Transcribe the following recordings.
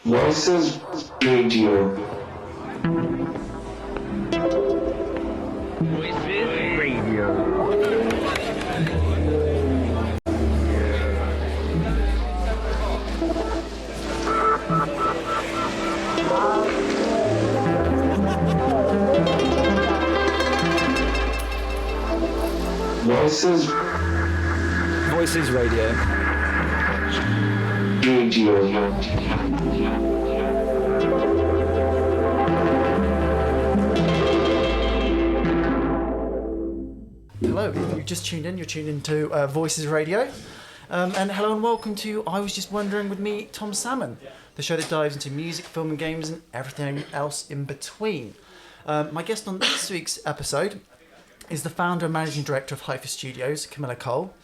Voices Radio. Voices Radio. Voices Radio. Radio. Hello, if you've just tuned in, you're tuned into Voices Radio. And hello and welcome to I Was Just Wondering with me, Tom Salmon, the show that dives into music, film and games and everything else in between. My guest on this week's episode is the founder and managing director of Hypha Studios, Camilla Cole.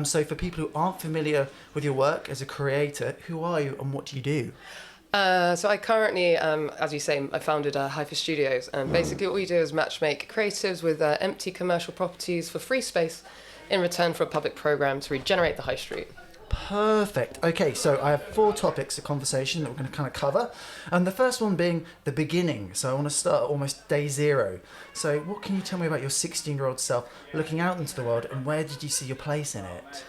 So for people who aren't familiar with your work as a creator, who are you and what do you do? So I currently, as you say, I founded Hypha Studios, and basically what we do is matchmake creatives with empty commercial properties for free space in return for a public programme to regenerate the high street. Perfect. Okay, so I have 4 topics of conversation that we're going to kind of cover. And the first one being the beginning. So I want to start at almost day 0. So what can you tell me about your 16-year-old self looking out into the world, and where did you see your place in it?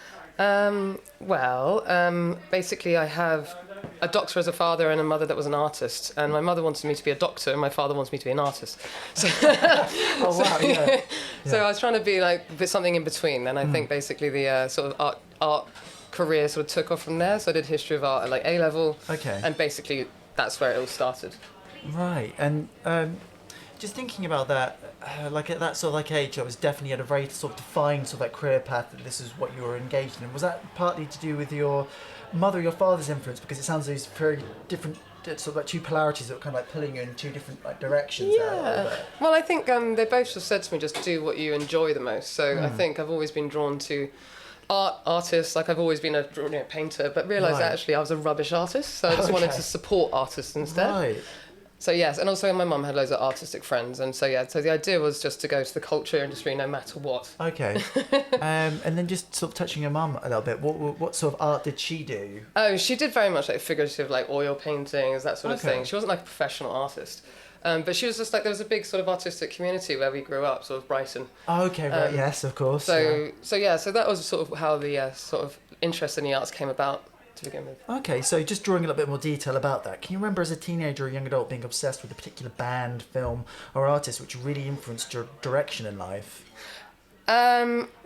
Basically I have a doctor as a father and a mother that was an artist, and my mother wanted me to be a doctor and my father wanted me to be an artist. So, Oh wow, yeah. So I was trying to be like something in between, and I think basically the sort of art career sort of took off from there. So I did history of art at like A level, Okay. and basically that's where it all started. Right, and just thinking about that, like at that sort of like age, I was definitely at a very sort of defined sort of like career path that this is what you were engaged in. Was that partly to do with your mother or your father's influence? Because it sounds like it's very different, sort of like 2 polarities that were kind of like pulling you in 2 different like directions. Yeah. Well, I think they both just said to me, just do what you enjoy the most. So I think I've always been drawn to artists. Like I've always been a painter, but realised that actually I was a rubbish artist. So I just wanted to support artists instead. Right. So yes, and also my mum had loads of artistic friends, and so the idea was just to go to the culture industry no matter what. Okay. And then just sort of touching your mum a little bit, what sort of art did she do? Oh, she did very much like figurative, like oil paintings, that sort of thing. She wasn't like a professional artist. But she was just like, there was a big sort of artistic community where we grew up, sort of Brighton. Oh, okay, right, yes, of course. So that was sort of how the sort of interest in the arts came about to begin with. Okay, so just drawing a little bit more detail about that, can you remember as a teenager or young adult being obsessed with a particular band, film or artist which really influenced your direction in life?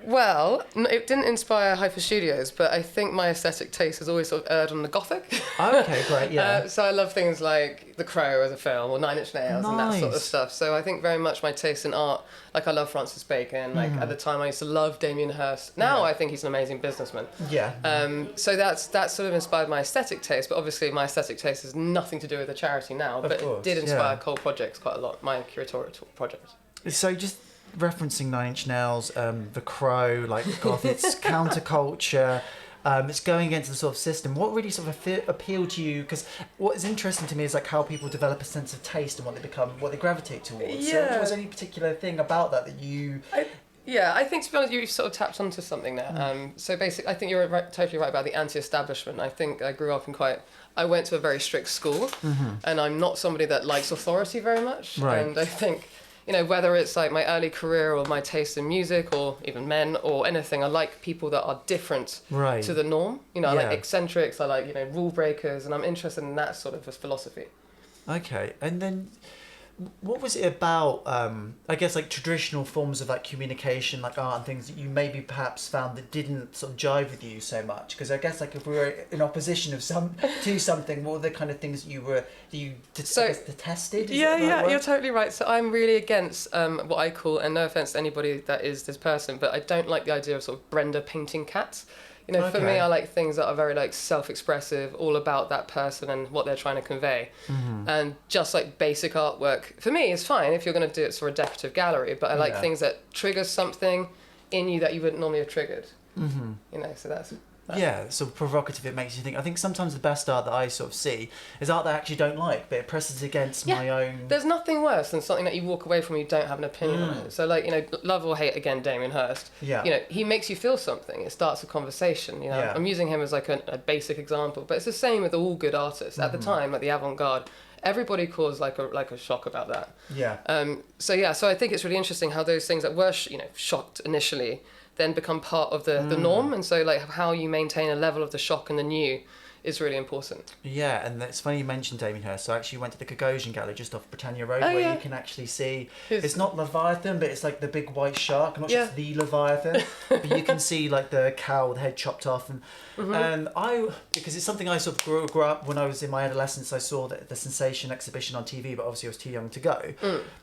Well, it didn't inspire Hypha Studios, but I think my aesthetic taste has always sort of erred on the gothic. Oh, okay, great, yeah. So I love things like The Crow as a film, or Nine Inch Nails and that sort of Nice. stuff. So I think very much my taste in art, like I love Francis Bacon, like at the time I used to love Damien Hirst. Now I think he's an amazing businessman. Yeah. So that sort of inspired my aesthetic taste, but obviously my aesthetic taste has nothing to do with the charity now, but course, it did inspire yeah. Cole projects quite a lot, my curatorial projects. So just referencing Nine Inch Nails, The Crow, like goth, it's counterculture, it's going against the sort of system. What really sort of appealed to you? Because what is interesting to me is like how people develop a sense of taste and what they become, what they gravitate towards. Yeah. So was there any particular thing about that you... I think to be honest, you sort of tapped onto something there. So basically, I think you're totally right about the anti-establishment. I think I grew up in I went to a very strict school, and I'm not somebody that likes authority very much. Right. And I think, whether it's like my early career or my taste in music or even men or anything, I like people that are different Right. to the norm. I like Yeah. eccentrics, I like, rule breakers, and I'm interested in that sort of philosophy. Okay, and then what was it about, I guess, like traditional forms of like communication, like art and things that you maybe perhaps found that didn't sort of jive with you so much? Because I guess like if we were in opposition to something, what were the kind of things that you detested? Is Yeah, that the right word? you're totally right. So I'm really against what I call, and no offence to anybody that is this person, but I don't like the idea of sort of Brenda painting cats. For me, I like things that are very like self-expressive, all about that person and what they're trying to convey. And just like basic artwork, for me, is fine if you're going to do it for a decorative gallery, but I like things that trigger something in you that you wouldn't normally have triggered. So that's Yeah, sort of provocative. It makes you think. I think sometimes the best art that I sort of see is art that I actually don't like, but it presses against my own. There's nothing worse than something that you walk away from and you don't have an opinion on it. So, like, you know, love or hate, again, Damien Hirst. Yeah. You know, he makes you feel something. It starts a conversation. You know, Yeah. I'm using him as like a basic example, but it's the same with all good artists. At the time, like the avant-garde, everybody caused like a shock about that. Yeah. So I think it's really interesting how those things that were shocked initially then become part of the norm, and so like how you maintain a level of the shock and the new is really important. Yeah, and it's funny you mentioned Damien Hirst. So I actually went to the Gagosian Gallery just off Britannia Road, Oh, where yeah. you can actually see it's not Leviathan, but it's like the big white shark. I'm not sure it's the Leviathan, but you can see like the cow with the head chopped off, and because it's something I sort of grew up when I was in my adolescence. I saw the Sensation exhibition on TV, but obviously I was too young to go.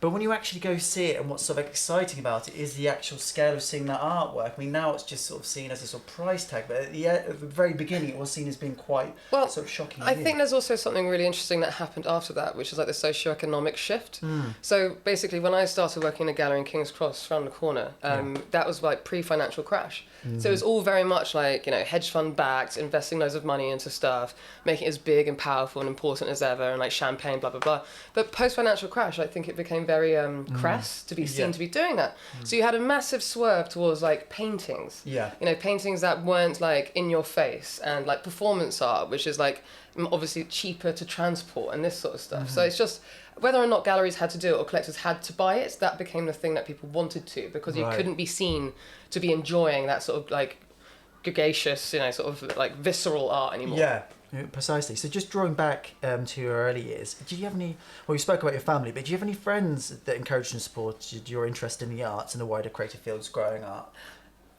But when you actually go see it, and what's sort of exciting about it is the actual scale of seeing that artwork. I mean, now it's just sort of seen as a sort of price tag, but at the very beginning, it was seen as being quite sort of shocking. I think there's also something really interesting that happened after that, which is like the socio-economic shift. So basically, when I started working in a gallery in King's Cross, around the corner, that was like pre-financial crash. So it was all very much like, you know, hedge fund backed, investing loads of money into stuff, making it as big and powerful and important as ever, and like champagne, blah, blah, blah. But post-financial crash, I think it became very crass to be seen to be doing that. So you had a massive swerve towards like paintings. Yeah. You know, paintings that weren't like in your face, and like performance art, which is like obviously cheaper to transport and this sort of stuff. So it's just whether or not galleries had to do it or collectors had to buy it, that became the thing that people wanted to, because you couldn't be seen to be enjoying that sort of like gagacious, you know, sort of like visceral art anymore. Yeah, precisely. So just drawing back to your early years, did you have any, well, you spoke about your family, but do you have any friends that encouraged and supported your interest in the arts and the wider creative fields growing up?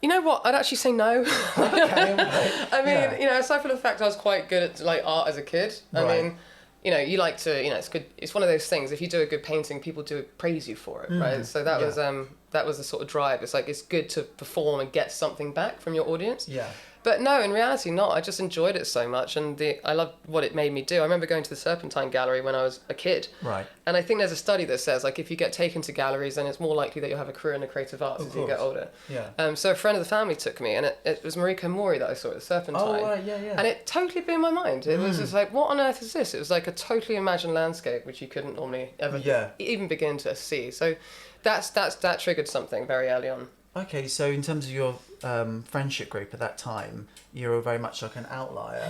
You know what? I'd actually say no. Okay, right. I mean, you know, aside from the fact I was quite good at like art as a kid, I mean, you know, you like to, you know, it's good. It's one of those things. If you do a good painting, people do praise you for it, right? So that was the sort of drive. It's like it's good to perform and get something back from your audience. Yeah. But no, in reality, not. I just enjoyed it so much, and I loved what it made me do. I remember going to the Serpentine Gallery when I was a kid. Right. And I think there's a study that says, like, if you get taken to galleries, then it's more likely that you'll have a career in the creative arts as you get older. Yeah. So a friend of the family took me, and it was Mariko Mori that I saw at the Serpentine. Oh, right, yeah. And it totally blew my mind. It was just like, what on earth is this? It was like a totally imagined landscape, which you couldn't normally ever even begin to see. So that triggered something very early on. Okay, so in terms of your friendship group at that time, you were very much like an outlier.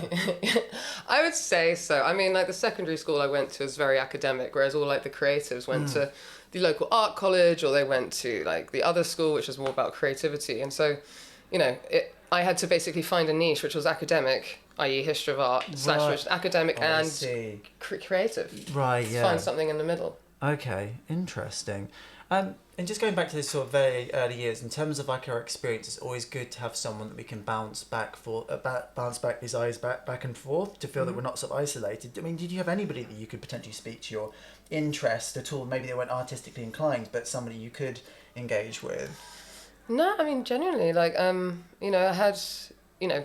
I would say so. I mean, like the secondary school I went to was very academic, whereas all like the creatives went to the local art college, or they went to like the other school, which was more about creativity. And so, you know, I had to basically find a niche which was academic, i.e. history of art, / academic and creative. Right, yeah. Find something in the middle. Okay, interesting. And just going back to this sort of very early years, in terms of like our experience, it's always good to have someone that we can bounce back these eyes back and forth to feel that we're not sort of isolated. I mean, did you have anybody that you could potentially speak to your interest at all? Maybe they weren't artistically inclined, but somebody you could engage with? No, I mean, genuinely, like, you know, I had, you know,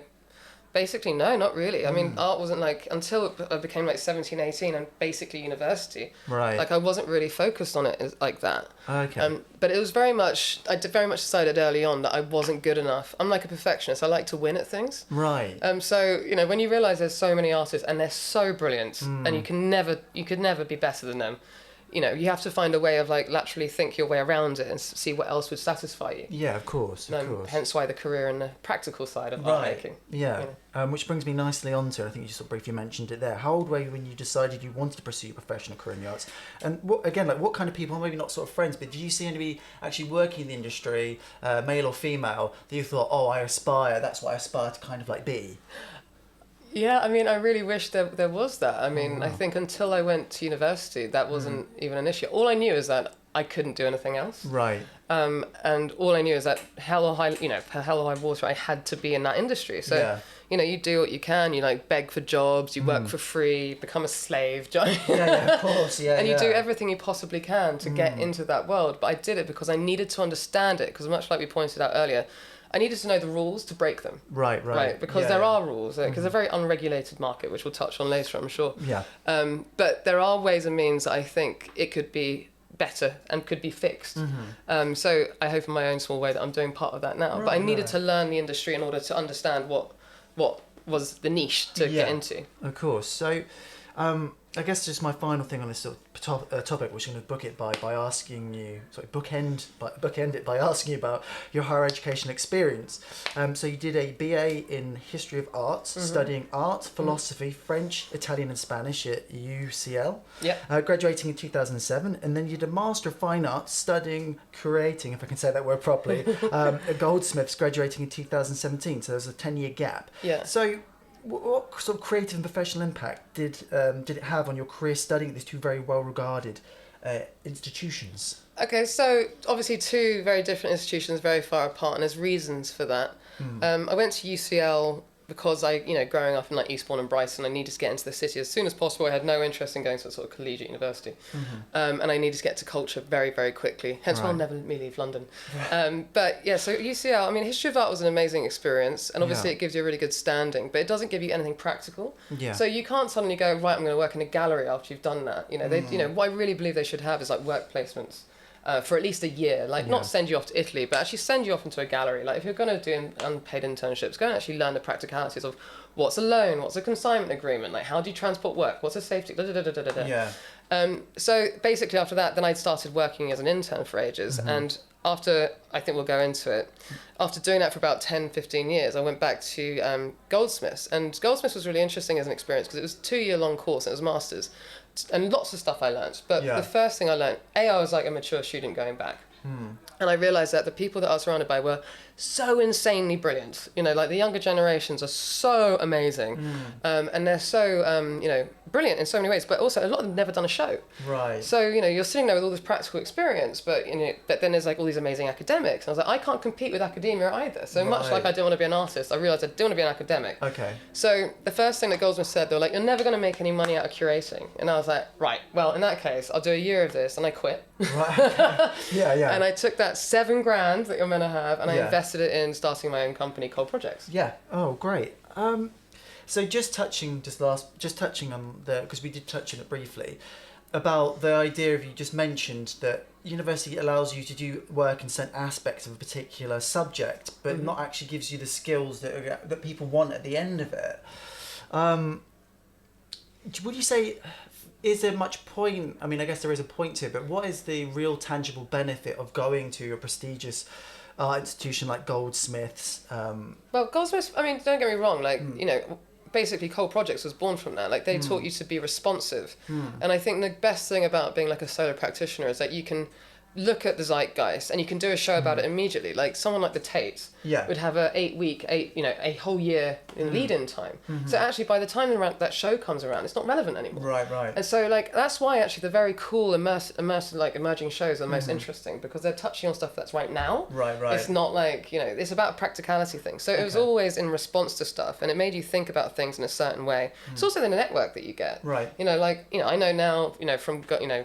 basically, no, not really. I mean, art wasn't like, until I became like 17, 18 and basically university. Right. Like I wasn't really focused on it like that. Okay. But it was very much, very much decided early on that I wasn't good enough. I'm like a perfectionist. I like to win at things. Right. So, you know, when you realise there's so many artists and they're so brilliant and you could never be better than them, you know, you have to find a way of like laterally think your way around it and see what else would satisfy you. Yeah, of course. Hence why the career and the practical side of art making. Yeah. You know. Which brings me nicely on to, I think you just sort of briefly mentioned it there. How old were you when you decided you wanted to pursue a professional career in the arts? And what kind of people, maybe not sort of friends, but did you see anybody actually working in the industry, male or female, that you thought, oh, that's what I aspire to kind of like be? Yeah, I mean, I really wish there was that. I mean, I think until I went to university, that wasn't even an issue. All I knew is that I couldn't do anything else. Right. And all I knew is that for hell or high water, I had to be in that industry. So, you know, you do what you can. You like beg for jobs, you work for free, become a slave. Yeah, of course, yeah. And you do everything you possibly can to get into that world. But I did it because I needed to understand it. Because much like we pointed out earlier, I needed to know the rules to break them. Right. Because there are rules. Because it's a very unregulated market, which we'll touch on later, I'm sure. Yeah. But there are ways and means that I think it could be better and could be fixed. So I hope in my own small way that I'm doing part of that now. But I needed to learn the industry in order to understand what what was the niche to get into. Of course. So, I guess just my final thing on this sort of topic, which I'm going to bookend it by asking you about your higher education experience. So you did a BA in History of Arts, studying art, philosophy, French, Italian and Spanish at UCL, graduating in 2007, and then you did a Master of Fine Arts studying curating, if I can say that word properly, at Goldsmiths, graduating in 2017, so there's a 10-year gap. So what sort of creative and professional impact did it have on your career studying at these two very well-regarded institutions? Okay, so obviously two very different institutions, very far apart, and there's reasons for that. I went to UCL because growing up in like Eastbourne and Brighton, I needed to get into the city as soon as possible. I had no interest in going to a sort of collegiate university. And I needed to get to culture very, very quickly. Hence why I'll never leave London. But yeah, so UCL, I mean, History of Art was an amazing experience. And obviously it gives you a really good standing, but it doesn't give you anything practical. So you can't suddenly go, right, I'm going to work in a gallery after you've done that. What I really believe they should have is like work placements. For at least a year, not send you off to Italy, but actually send you off into a gallery. Like if you're going to do unpaid internships, go and actually learn the practicalities of what's a loan, what's a consignment agreement, like how do you transport work, what's a safety, So basically after that, then I started working as an intern for ages, and after, I think we'll go into it, after doing that for about 10, 15 years, I went back to Goldsmiths, and Goldsmiths was really interesting as an experience because it was a 2-year-long course and it was masters. And lots of stuff I learned, but the first thing I learned, I was like a mature student going back, and I realised that the people that I was surrounded by were so insanely brilliant. Like the younger generations are so amazing, and they're so brilliant in so many ways. But also a lot of them never done a show. Right. So you're sitting there with all this practical experience, but but then there's like all these amazing academics, and I was like, I can't compete with academia either. So much like I didn't want to be an artist, I realised I didn't want to be an academic. Okay. So the first thing that Goldsmith said, they were like, you're never going to make any money out of curating, and I was like, right. Well, in that case, I'll do a year of this, and I quit. Right. Okay. And I took that $7,000 that you're meant to have, and I invested it in starting my own company called Projects. Yeah. Oh, great. So just touching on the, because we did touch on it briefly, about the idea of, you just mentioned that university allows you to do work in certain aspects of a particular subject, but not actually gives you the skills that people want at the end of it. Would you say, is there much point, I mean, I guess there is a point to it, but what is the real tangible benefit of going to a prestigious institution like Goldsmiths? Well, Goldsmiths, I mean, don't get me wrong, basically Cole Projects was born from that. Like they taught you to be responsive. And I think the best thing about being like a solo practitioner is that you can look at the zeitgeist and you can do a show about it immediately. Like someone like the Tate would have a whole year in lead-in time. So actually by the time that show comes around, it's not relevant anymore. Right. And so that's why actually the very cool immersive like emerging shows are the most interesting, because they're touching on stuff that's right now. Right. It's not like, it's about practicality things. So it was always in response to stuff, and it made you think about things in a certain way. It's also the network that you get. Right. I know now,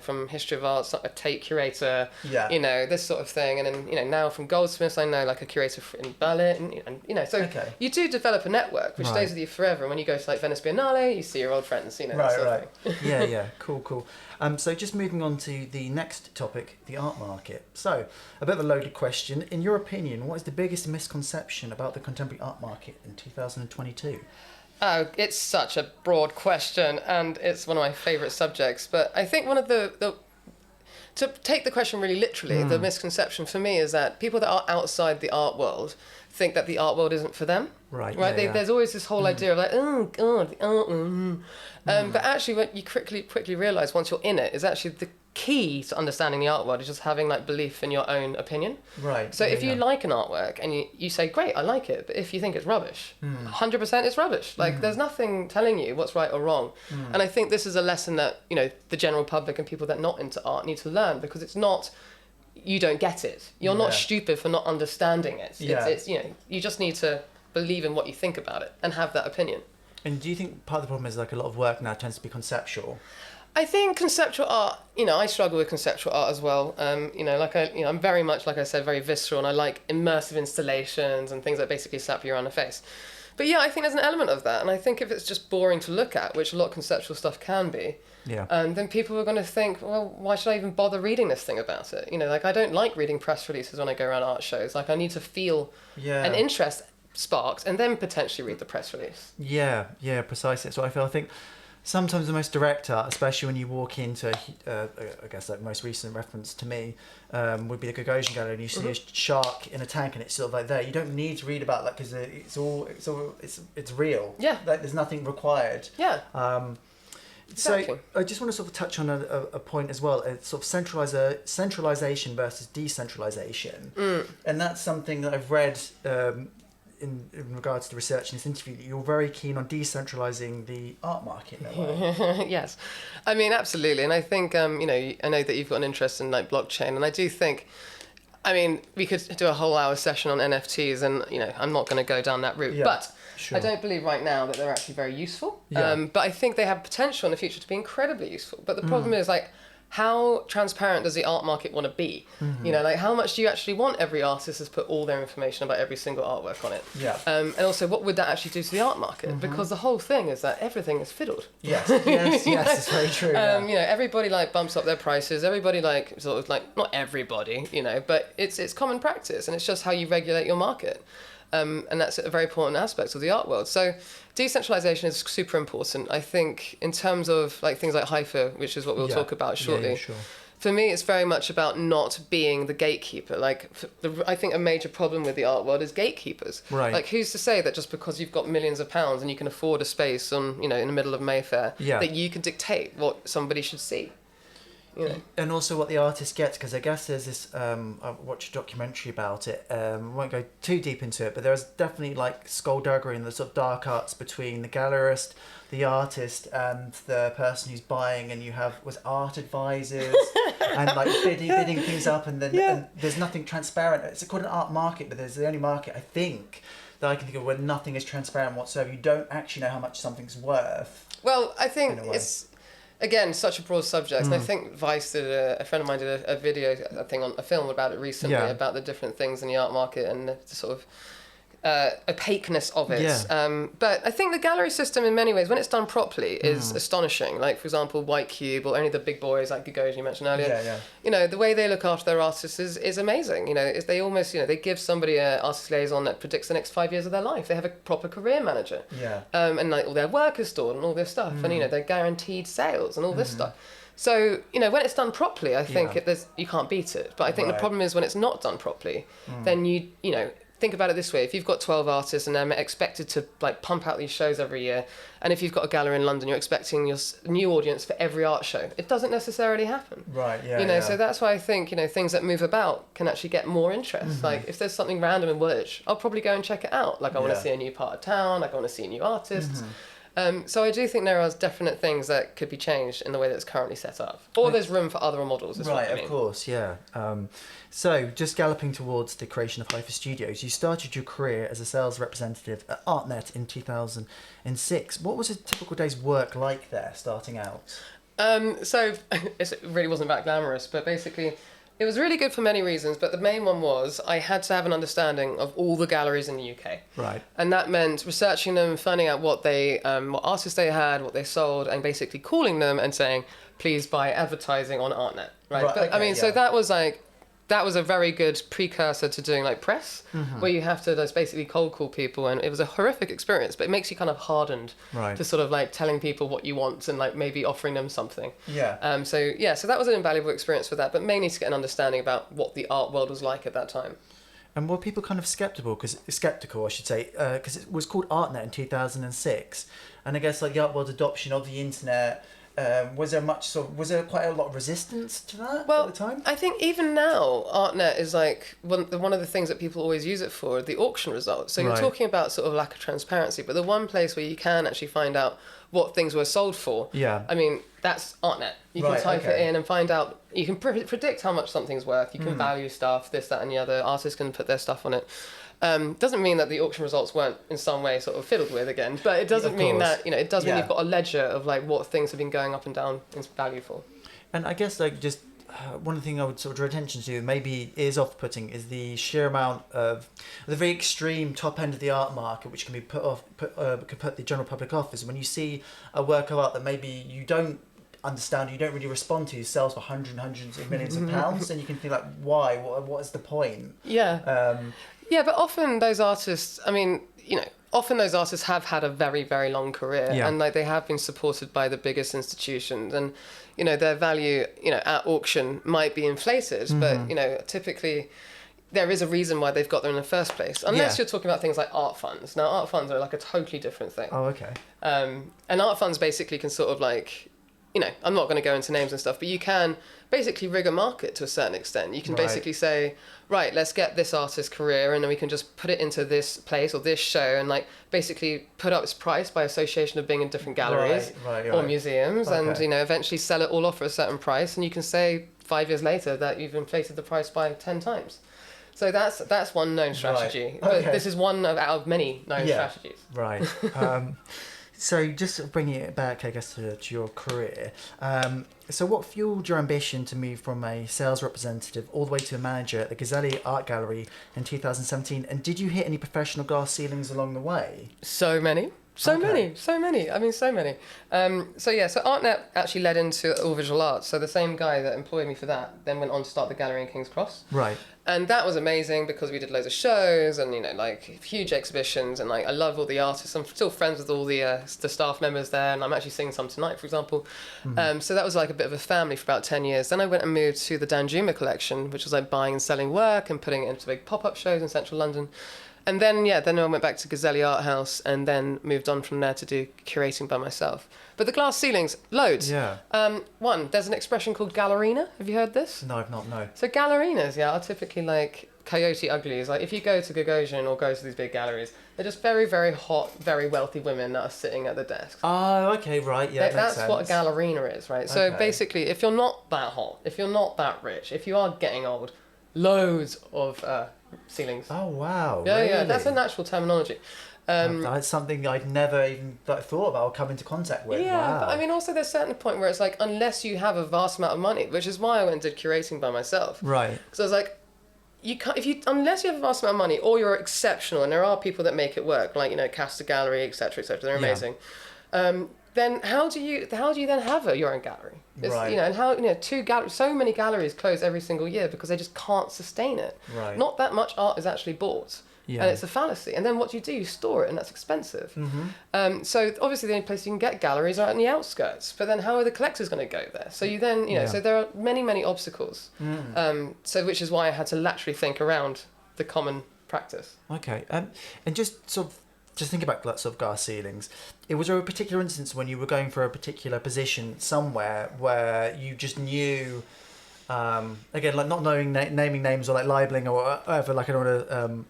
from History of Arts, like a Tate curator, this sort of thing, and then now from Goldsmiths I know like a curator in Berlin, and so you do develop a network which stays with you forever, and when you go to like Venice Biennale you see your old friends, that sort of thing. yeah cool. So just moving on to the next topic, the art market. So a bit of a loaded question. In your opinion, what is the biggest misconception about the contemporary art market in 2022? Oh, it's such a broad question, and it's one of my favourite subjects, but I think one of the to take the question really literally, the misconception for me is that people that are outside the art world think that the art world isn't for them. Right. There's always this whole idea of like, oh God, the art. But actually, what you quickly realise once you're in it is actually the key to understanding the art world is just having like belief in your own opinion. Right. So if you like an artwork and you say, great, I like it, but if you think it's rubbish, 100% it's rubbish. Like there's nothing telling you what's right or wrong. And I think this is a lesson that, the general public and people that are not into art need to learn, because it's not, you don't get it. You're not stupid for not understanding it. It's you just need to believe in what you think about it and have that opinion. And do you think part of the problem is like a lot of work now tends to be conceptual? I think conceptual art, I struggle with conceptual art as well. I'm very much, like I said, very visceral, and I like immersive installations and things that basically slap you around the face. But yeah, I think there's an element of that, and I think if it's just boring to look at, which a lot of conceptual stuff can be, then people are going to think, well, why should I even bother reading this thing about it? I don't like reading press releases when I go around art shows. Like I need to feel an interest sparked, and then potentially read the press release. Yeah, precisely. That's what I feel. I think sometimes the most direct art, especially when you walk into, I guess like most recent reference to me, would be the Gagosian Gallery, and you see a shark in a tank, and it's sort of like there. You don't need to read about that because it's real. Yeah. Like there's nothing required. Yeah. So Exactly. I just want to sort of touch on a point as well. It's sort of centralization versus decentralization, and that's something that I've read. In regards to the research in this interview, that you're very keen on decentralising the art market in a way. Yes, I mean absolutely, and I think I know that you've got an interest in like blockchain, and I do think, I mean, we could do a whole hour session on NFTs, and I'm not going to go down that route, but sure. I don't believe right now that they're actually very useful. Yeah. But I think they have potential in the future to be incredibly useful. But the problem is like, how transparent does the art market want to be? Like how much do you actually want every artist to put all their information about every single artwork on it? Yeah. And also, what would that actually do to the art market? Because the whole thing is that everything is fiddled. Yes, it's very true. Everybody like bumps up their prices. Everybody like sort of like, not everybody, but it's common practice, and it's just how you regulate your market. And that's a very important aspect of the art world. So decentralization is super important. I think in terms of like things like Hypha, which is what we'll talk about shortly. Yeah, sure. For me, it's very much about not being the gatekeeper. Like, I think a major problem with the art world is gatekeepers. Right. Like, who's to say that just because you've got millions of pounds and you can afford a space on, in the middle of Mayfair, that you can dictate what somebody should see? And also what the artist gets, because I guess there's this, I watched a documentary about it, I won't go too deep into it, but there's definitely like skullduggery and the sort of dark arts between the gallerist, the artist, and the person who's buying, and you have art advisors and like bidding things up, and then and there's nothing transparent. It's called an art market, but there's the only market I think that I can think of where nothing is transparent whatsoever. You don't actually know how much something's worth. Well, I think it's, again, such a broad subject. And I think Vice did a friend of mine did a video, a film about it recently, about the different things in the art market and the sort of opaqueness of it. Yeah. But I think the gallery system in many ways, when it's done properly, is astonishing. Like, for example, White Cube, or any of the big boys like Gagosian you mentioned earlier. The way they look after their artists is amazing. They almost, they give somebody an artist liaison that predicts the next 5 years of their life. They have a proper career manager. And like all their work is stored and all this stuff. And, they're guaranteed sales and all this stuff. So, when it's done properly, I think you can't beat it. But I think the problem is when it's not done properly, then think about it this way. If you've got 12 artists and they're expected to like pump out these shows every year, and if you've got a gallery in London, you're expecting your new audience for every art show. It doesn't necessarily happen. Right, So that's why I think, things that move about can actually get more interest. Like if there's something random in Woolwich, I'll probably go and check it out. Like I want to see a new part of town, like I want to see new artists. So I do think there are definite things that could be changed in the way that it's currently set up. Or there's room for other models, is what I mean. Of course, yeah. So, just galloping towards the creation of Hypha Studios, you started your career as a sales representative at ArtNet in 2006. What was a typical day's work like there, starting out? So, it really wasn't that glamorous, but basically, it was really good for many reasons, but the main one was I had to have an understanding of all the galleries in the UK. Right. And that meant researching them, finding out what artists they had, what they sold, and basically calling them and saying, please buy advertising on ArtNet. Right. But so that was a very good precursor to doing like press, where you have to just basically cold call people, and it was a horrific experience, but it makes you kind of hardened to sort of like telling people what you want and like maybe offering them something. So that was an invaluable experience for that, but mainly to get an understanding about what the art world was like at that time. And were people kind of skeptical, I should say, because it was called ArtNet in 2006, and I guess like the art world adoption of the internet. Was there quite a lot of resistance to that at the time? I think even now, ArtNet is like one of the things that people always use it for, the auction results. So you're talking about sort of lack of transparency, but the one place where you can actually find out what things were sold for, I mean, that's ArtNet. You can type it in and find out, you can predict how much something's worth, you can value stuff, this, that and the other, artists can put their stuff on it. Doesn't mean that the auction results weren't in some way sort of fiddled with again, but it doesn't mean that, it does mean you've got a ledger of like what things have been going up and down in value for. And I guess like just one thing I would sort of draw attention to, maybe is off-putting, is the sheer amount of the very extreme top end of the art market, which can be could put the general public off, is when you see a work of art that maybe you don't understand, you don't really respond to, sells for hundreds of millions of pounds, and you can think like, why? What is the point? Yeah. Yeah, but often those artists, I mean, often those artists have had a very, very long career, and like they have been supported by the biggest institutions, and their value, at auction might be inflated, but typically there is a reason why they've got there in the first place. Unless you're talking about things like art funds. Now, art funds are like a totally different thing. Oh, okay. And art funds basically can sort of like, I'm not going to go into names and stuff, but you can basically rig a market to a certain extent. You can basically say, right, let's get this artist's career, and then we can just put it into this place or this show, and like basically put up its price by association of being in different galleries or museums, and eventually sell it all off for a certain price, and you can say 5 years later that you've inflated the price by 10 times. So that's one known strategy. But this is one out of many known strategies. Right. So just sort of bringing it back, I guess, to your career. So what fueled your ambition to move from a sales representative all the way to a manager at the Gazelle Art Gallery in 2017? And did you hit any professional glass ceilings along the way? So many. So many. I mean, so many. So ArtNet actually led into All Visual Arts. So the same guy that employed me for that then went on to start the gallery in King's Cross. Right. And that was amazing because we did loads of shows and, like huge exhibitions, and like I love all the artists. I'm still friends with all the staff members there, and I'm actually seeing some tonight, for example. So that was like a bit of a family for about 10 years. Then I went and moved to the Danjuma collection, which was like buying and selling work and putting it into big pop-up shows in central London. And then, then I went back to Gazelle Art House and then moved on from there to do curating by myself. But the glass ceilings, loads. Yeah. One, there's an expression called gallerina. Have you heard this? No, I've not, no. So gallerinas, are typically like coyote uglies. Like if you go to Gagosian or go to these big galleries, they're just very, very hot, very wealthy women that are sitting at the desks. Oh, okay, right, yeah, That's what a gallerina is, right? So basically, if you're not that hot, if you're not that rich, if you are getting old, loads of ceilings. Oh, wow. Yeah, really? yeah, that's an actual terminology. That's something I'd never even thought about or come into contact with. Yeah, wow. But I mean, also there's a certain point where it's like, unless you have a vast amount of money, which is why I went and did curating by myself. Right. Because I was like, you can't, unless you have a vast amount of money or you're exceptional, and there are people that make it work, like, Casta Gallery, etc., they're amazing. Then how do you then have your own gallery? Right. And how so many galleries close every single year because they just can't sustain it. Right. Not that much art is actually bought. Yeah. And it's a fallacy. And then what do? You store it, and that's expensive. So obviously the only place you can get galleries are in the outskirts. But then how are the collectors going to go there? So you then, so there are many, many obstacles. So which is why I had to laterally think around the common practice. Okay. And just think about sort of glass ceilings. Was there a particular instance when you were going for a particular position somewhere where you just knew, again, like not knowing naming names or like libeling or whatever, like I don't want to,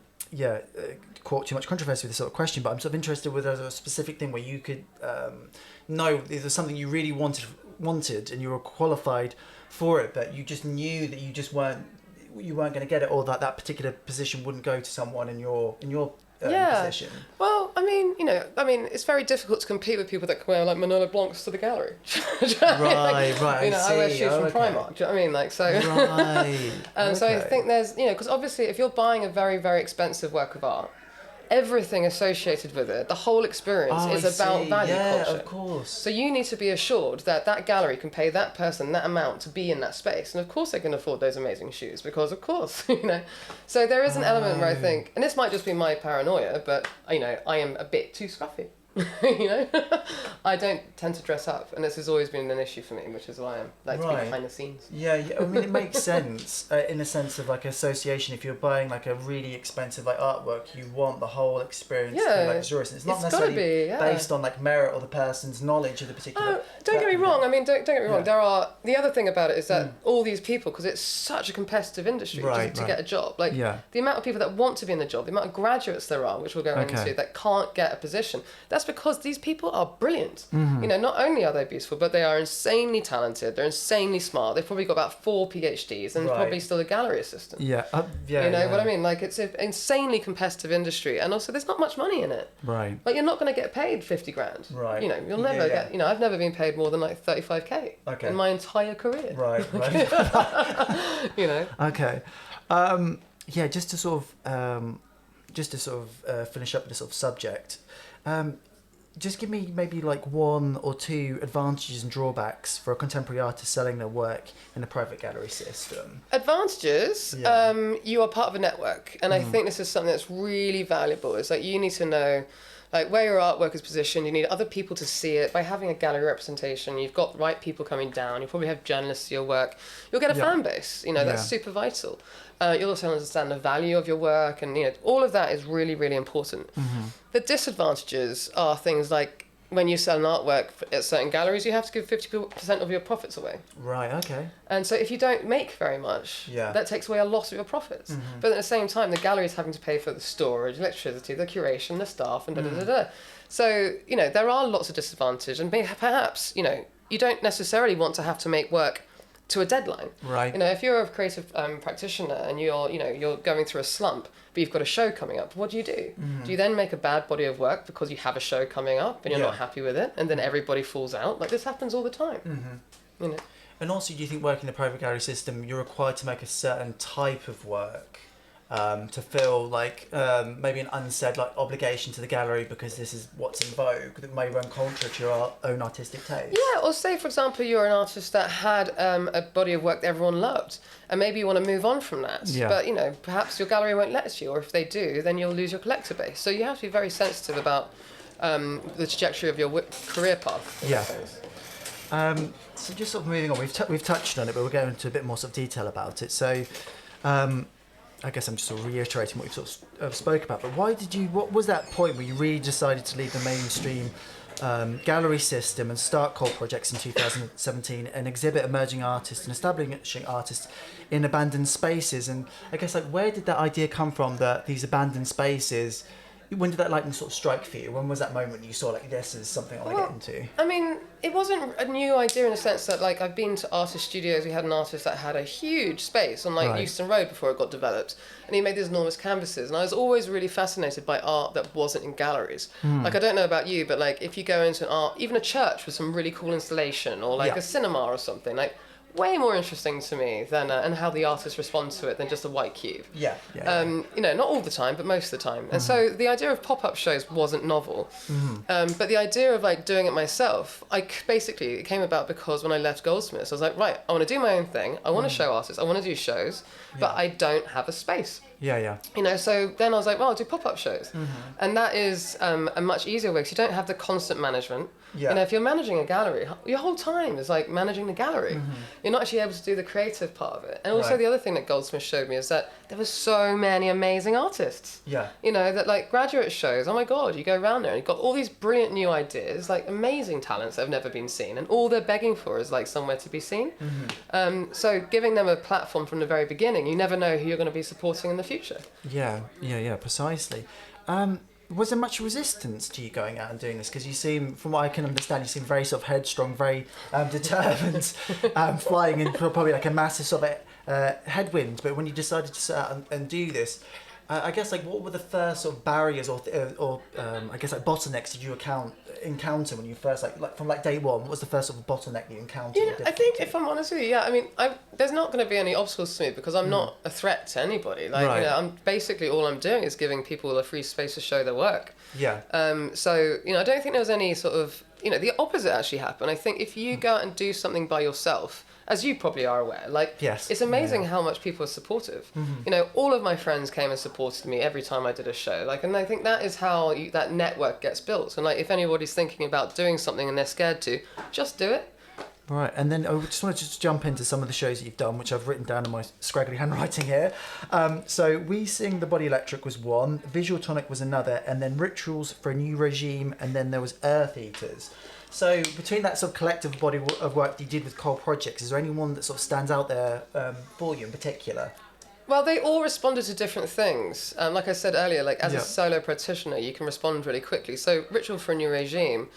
caught too much controversy with this sort of question, but I'm sort of interested with a specific thing where you could know if there's something you really wanted and you were qualified for it, but you just knew that you weren't going to get it, or that particular position wouldn't go to someone in your position. Well, I mean, it's very difficult to compete with people that can wear like Manolo Blancs to the gallery. Right. I wear shoes from Primark. Do you know what I mean? Like so. Right. So I think there's, because obviously if you're buying a very, very expensive work of art, everything associated with it, the whole experience is about value culture. Of course. So you need to be assured that that gallery can pay that person that amount to be in that space. And of course they can afford those amazing shoes because of course, So there is an element where I think, and this might just be my paranoia, but, I am a bit too scruffy. I don't tend to dress up, and this has always been an issue for me, which is why I'm like to be behind the scenes. Yeah, I mean it makes sense in the sense of like association. If you're buying like a really expensive like artwork, you want the whole experience to be like luxurious. It's not necessarily based on like merit or the person's knowledge of the particular. Don't get me wrong. I mean, don't get me wrong. There are the other thing about it is that all these people, because it's such a competitive industry to get a job. Like the amount of people that want to be in the job, the amount of graduates there are, which we'll go into, that can't get a position. That's because these people are brilliant. Not only are they beautiful, but they are insanely talented. They're insanely smart. They've probably got about 4 PhDs and probably still a gallery assistant. Yeah. What I mean? Like it's an insanely competitive industry, and also there's not much money in it. Right. Like you're not going to get paid 50 grand. Right. You'll never get. I've never been paid more than like 35k in my entire career. Right. Okay. Just to sort of finish up with this sort of subject. just give me maybe like one or two advantages and drawbacks for a contemporary artist selling their work in the private gallery system. Advantages, Yeah. you are part of a network, and I think this is something that's really valuable. It's like you need to know like where your artwork is positioned. You need other people to see it. By having a gallery representation, you've got the right people coming down. You probably have journalists to your work. You'll get a fan base. You know, that's super vital. You'll also understand the value of your work, and you know all of that is really, really important. The disadvantages are things like when you sell an artwork at certain galleries, you have to give 50% of your profits away. Right, okay. And so if you don't make very much, that takes away a lot of your profits. But at the same time, the gallery is having to pay for the storage, electricity, the curation, the staff, and da-da-da-da. So, you know, there are lots of disadvantages. And perhaps, you know, you don't necessarily want to have to make work to a deadline. Right. You know, if you're a creative practitioner and you're going through a slump, but you've got a show coming up, what do you do? Do you then make a bad body of work because you have a show coming up and you're not happy with it, and then everybody falls out? Like, this happens all the time. You know. And also, do you think working in the private gallery system, you're required to make a certain type of work to feel like maybe an unsaid like obligation to the gallery because this is what's in vogue that may run contrary to your own artistic taste? Yeah, or say, for example, you're an artist that had a body of work that everyone loved, and maybe you want to move on from that. Yeah. But, you know, perhaps your gallery won't let you, or if they do, then you'll lose your collector base. So you have to be very sensitive about the trajectory of your career path. Yeah. So just sort of moving on, we've touched on it, but we'll go into a bit more sort of detail about it. So I guess I'm just sort of reiterating what we've sort of spoke about, but what was that point where you really decided to leave the mainstream gallery system and start Cole projects in 2017 and exhibit emerging artists and establishing artists in abandoned spaces? And I guess, like, where did that idea come from, that these abandoned spaces, when did that lightning sort of strike for you? When was that moment you saw, like, this is something I want to get into? I mean, it wasn't a new idea in the sense that, like, I've been to artist studios. We had an artist that had a huge space on, like, Euston Road before it got developed. And he made these enormous canvases. And I was always really fascinated by art that wasn't in galleries. Like, I don't know about you, but, like, if you go into an art, even a church with some really cool installation, or, like, a cinema or something, like, way more interesting to me than and how the artist responds to it than just a white cube. Yeah. You know, not all the time, but most of the time. And so the idea of pop-up shows wasn't novel. But the idea of, like, doing it myself, basically it came about because when I left Goldsmiths, I was like, right, I want to do my own thing. I want to show artists. I want to do shows, but I don't have a space. Yeah. You know, so then I was like, well, I'll do pop-up shows. And that is a much easier way because you don't have the constant management. Yeah. You know, if you're managing a gallery, your whole time is like managing the gallery. You're not actually able to do the creative part of it. And also the other thing that Goldsmith showed me is that there were so many amazing artists. Yeah. You know, that, like, graduate shows, oh my God, you go around there and you've got all these brilliant new ideas, like amazing talents that have never been seen, and all they're begging for is, like, somewhere to be seen. So giving them a platform from the very beginning, you never know who you're going to be supporting in the future. Yeah, precisely. Was there much resistance to you going out and doing this? Because you seem, from what I can understand, you seem very sort of headstrong, very determined, flying in probably like a massive sort of headwind. But when you decided to set out and do this, I guess, like, what were the first sort of barriers or I guess, like, bottlenecks did you encounter when you first, like from day one? What was the first sort of bottleneck you encountered? You know, I think, if I'm honest with you, I mean, there's not going to be any obstacles to me because I'm not a threat to anybody. Like, you know, I'm basically, all I'm doing is giving people a free space to show their work. Yeah. So, you know, I don't think there was any sort of, you know, the opposite actually happened. I think if you go out and do something by yourself, as you probably are aware, like, it's amazing how much people are supportive. You know, all of my friends came and supported me every time I did a show. Like, and I think that is how that network gets built. And, like, if anybody's thinking about doing something and they're scared to, just do it. Right, and then I just wanted to jump into some of the shows that you've done, which I've written down in my scraggly handwriting here. So We Sing the Body Electric was one, Visual Tonic was another, and then Rituals for a New Regime, and then there was Earth Eaters. So between that sort of collective body of work that you did with Cole Projects, is there anyone that sort of stands out there for you in particular? Well, they all responded to different things. Like I said earlier, like, as a solo practitioner, you can respond really quickly. So Ritual for a New Regime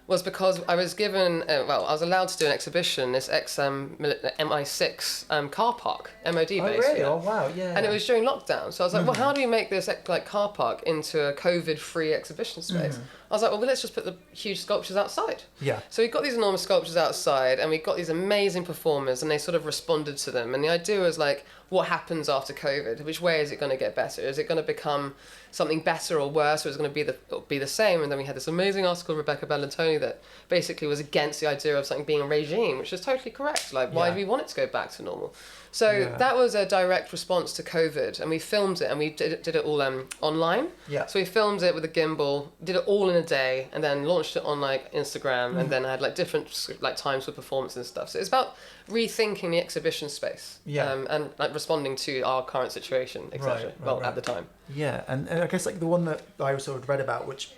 was because I was given, I was allowed to do an exhibition in this MI6 car park, MOD base. Oh, really? Yeah. Oh, wow, yeah. And it was during lockdown. So I was like, well, how do we make this, like, car park into a COVID-free exhibition space? I was like, well, let's just put the huge sculptures outside. Yeah. So we got these enormous sculptures outside, and we got these amazing performers, and they sort of responded to them. And the idea was like, what happens after COVID? Which way is it going to get better? Is it going to become something better or worse, or is it going to be the same? And then we had this amazing article, Rebecca Bellantoni, that basically was against the idea of something being a regime, which is totally correct. Like, why do we want it to go back to normal? So that was a direct response to COVID, and we filmed it, and we did it all online. Yeah. So we filmed it with a gimbal, did it all in a day, and then launched it on like Instagram, and then had like different like times for performance and stuff. So it's about rethinking the exhibition space, and like responding to our current situation, etc. Right, at the time. Yeah, and I guess like the one that I sort of read about, which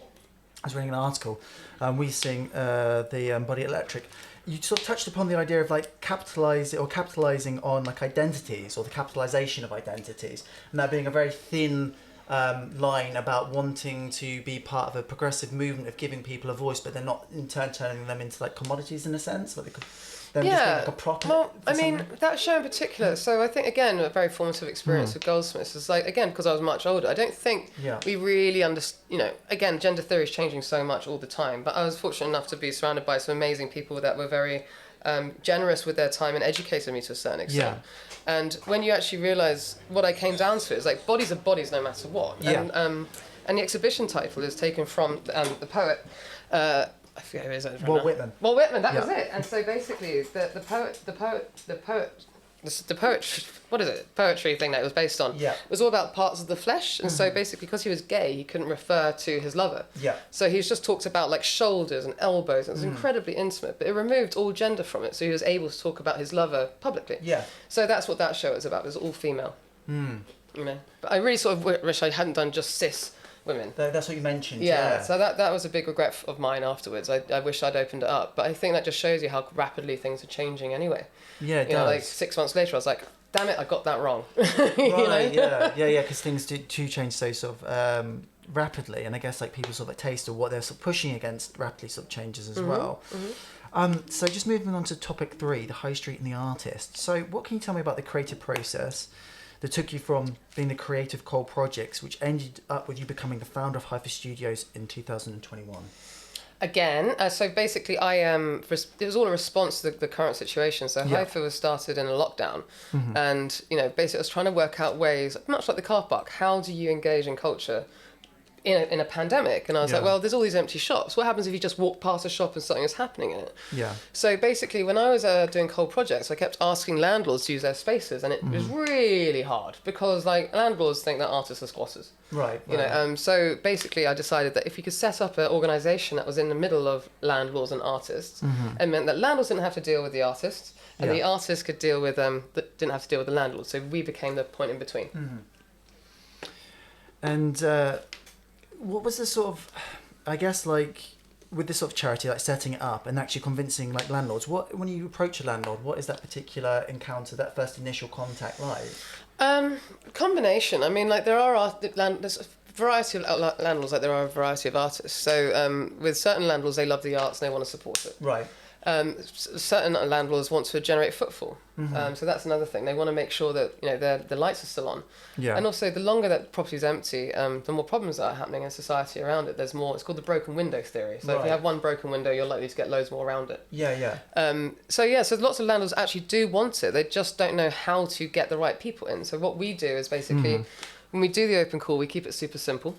I was reading an article, we sing the Body Electric. You sort of touched upon the idea of like capitalizing on like identities, or the capitalization of identities, and that being a very thin line about wanting to be part of a progressive movement of giving people a voice, but they're not in turn turning them into like commodities in a sense, like they could them just being like a prop. Well, I mean, that show in particular, so I think, again, a very formative experience with Goldsmiths is like, again, because I was much older, I don't think we really again, gender theory is changing so much all the time, but I was fortunate enough to be surrounded by some amazing people that were very generous with their time and educated me to a certain extent. And when you actually realise what I came down to is like, bodies are bodies no matter what. And the exhibition title is taken from the poet, I forget who it is. Walt Whitman. Walt Whitman, that was it. And so basically, the poetry thing that it was based on was all about parts of the flesh. And so basically, because he was gay, he couldn't refer to his lover. So he's just talked about like shoulders and elbows, and it was incredibly intimate, but it removed all gender from it, so he was able to talk about his lover publicly. So that's what that show is about. It was all female. You know, but I really sort of wish I hadn't done just cis women. That's what you mentioned. So that was a big regret of mine afterwards. I wish I'd opened it up, but I think that just shows you how rapidly things are changing anyway. Yeah, it you know, does. like 6 months later, I was like, damn it, I got that wrong. Right, because things do change so sort of rapidly, and I guess like people sort of like taste of what they're sort of pushing against rapidly sort of changes as well. So just moving on to topic 3, the high street and the artist. So what can you tell me about the creative process that took you from being the creative Cole projects, which ended up with you becoming the founder of Hypha Studios in 2021? Again, so basically it was all a response to the current situation. So Hypha was started in a lockdown, and basically I was trying to work out ways, much like the car park, how do you engage in culture in a pandemic? And I was like, well, there's all these empty shops. What happens if you just walk past a shop and something is happening in it? So basically, when I was doing Cole projects, I kept asking landlords to use their spaces, and it was really hard because like landlords think that artists are squatters. So basically, I decided that if we could set up an organisation that was in the middle of landlords and artists, it meant that landlords didn't have to deal with the artists, and the artists could deal with didn't have to deal with the landlords. So we became the point in between. And what was the sort of, I guess, like with this sort of charity, like setting it up and actually convincing like landlords? When you approach a landlord, what is that particular encounter, that first initial contact like? Combination. I mean, like there's a variety of landlords, like there are a variety of artists. So with certain landlords, they love the arts and they want to support it. Right. Certain landlords want to generate footfall, so that's another thing. They want to make sure that the lights are still on, and also the longer that property is empty, the more problems that are happening in society around it. There's more. It's called the broken window theory. So if you have one broken window, you're likely to get loads more around it. So lots of landlords actually do want it. They just don't know how to get the right people in. So what we do is basically, when we do the open call, we keep it super simple.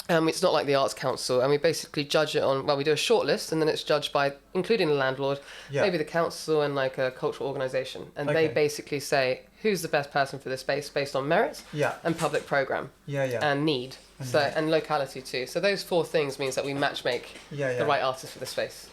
It's not like the Arts Council, and we basically judge it on, we do a short list, and then it's judged by, including the landlord, maybe the council and like a cultural organisation. And they basically say, who's the best person for this space based on merit and public programme and need, and locality too. So those 4 things means that we matchmake the right artist for the space.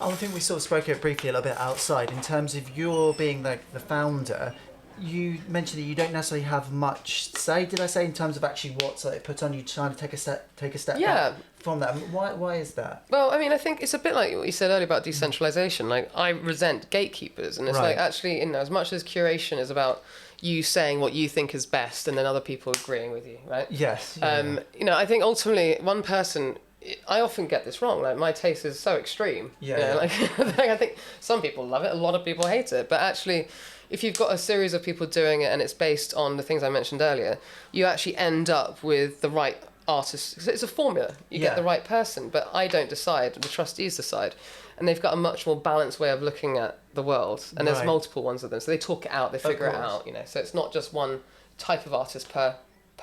I think we sort of spoke it briefly a little bit outside in terms of your being like the founder. You mentioned that you don't necessarily have much say, did I say, in terms of actually what's put on you trying to take a step back from that? Why is that? Well, I mean, I think it's a bit like what you said earlier about decentralisation. Like, I resent gatekeepers, and it's like actually, as much as curation is about you saying what you think is best and then other people agreeing with you, right? Yes. I think ultimately one person, I often get this wrong. Like, my taste is so extreme. Like I think some people love it, a lot of people hate it, but actually, if you've got a series of people doing it and it's based on the things I mentioned earlier, you actually end up with the right artists. It's a formula. You get the right person, but I don't decide. The trustees decide, and they've got a much more balanced way of looking at the world. And there's multiple ones of them, so they talk it out, they figure it out. So it's not just one type of artist per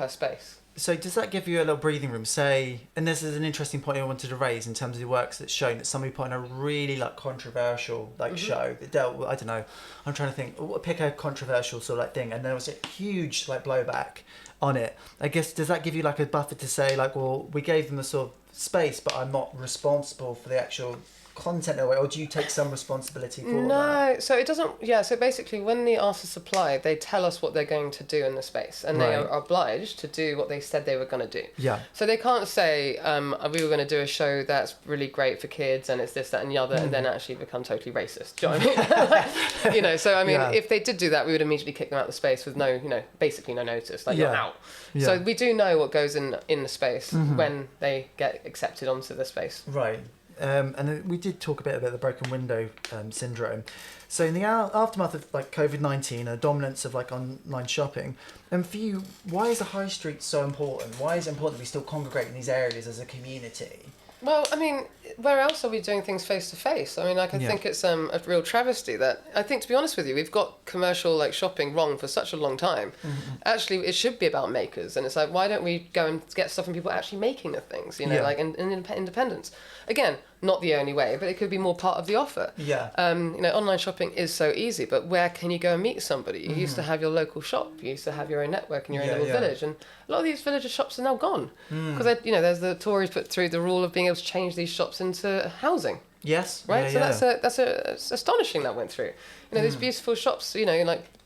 space. So does that give you a little breathing room? Say, and this is an interesting point I wanted to raise in terms of the works that's shown that somebody put on a really like controversial show that dealt with, I don't know, I'm trying to think, pick a controversial sort of like thing, and there was a huge like blowback on it. I guess, does that give you like a buffer to say like, well, we gave them the sort of space, but I'm not responsible for the actual content away, or do you take some responsibility for that? No, so it doesn't. Yeah, so basically, when the artists apply, they tell us what they're going to do in the space, and they are obliged to do what they said they were going to do. Yeah. So they can't say, we were going to do a show that's really great for kids, and it's this, that, and the other, and then actually become totally racist. Do you know what I mean? So I mean, if they did do that, we would immediately kick them out of the space with no, basically no notice, like you're out. Yeah. So we do know what goes in the space when they get accepted onto the space. Right. And then we did talk a bit about the broken window syndrome. So in the aftermath of like COVID-19 and dominance of like online shopping, and for you, why is the high street so important? Why is it important that we still congregate in these areas as a community? Well, I mean, where else are we doing things face to face? I mean, I think it's a real travesty that, I think, to be honest with you, we've got commercial like shopping wrong for such a long time. Actually, it should be about makers, and it's like, why don't we go and get stuff from people actually making the things, like in independence? Again, not the only way, but it could be more part of the offer. Yeah. Online shopping is so easy, but where can you go and meet somebody? You used to have your local shop, you used to have your own network in your own little village, and a lot of these village shops are now gone because there's the Tories put through the rule of being able to change these shops into housing. Yes. Right. That's it's astonishing that went through. These beautiful shops,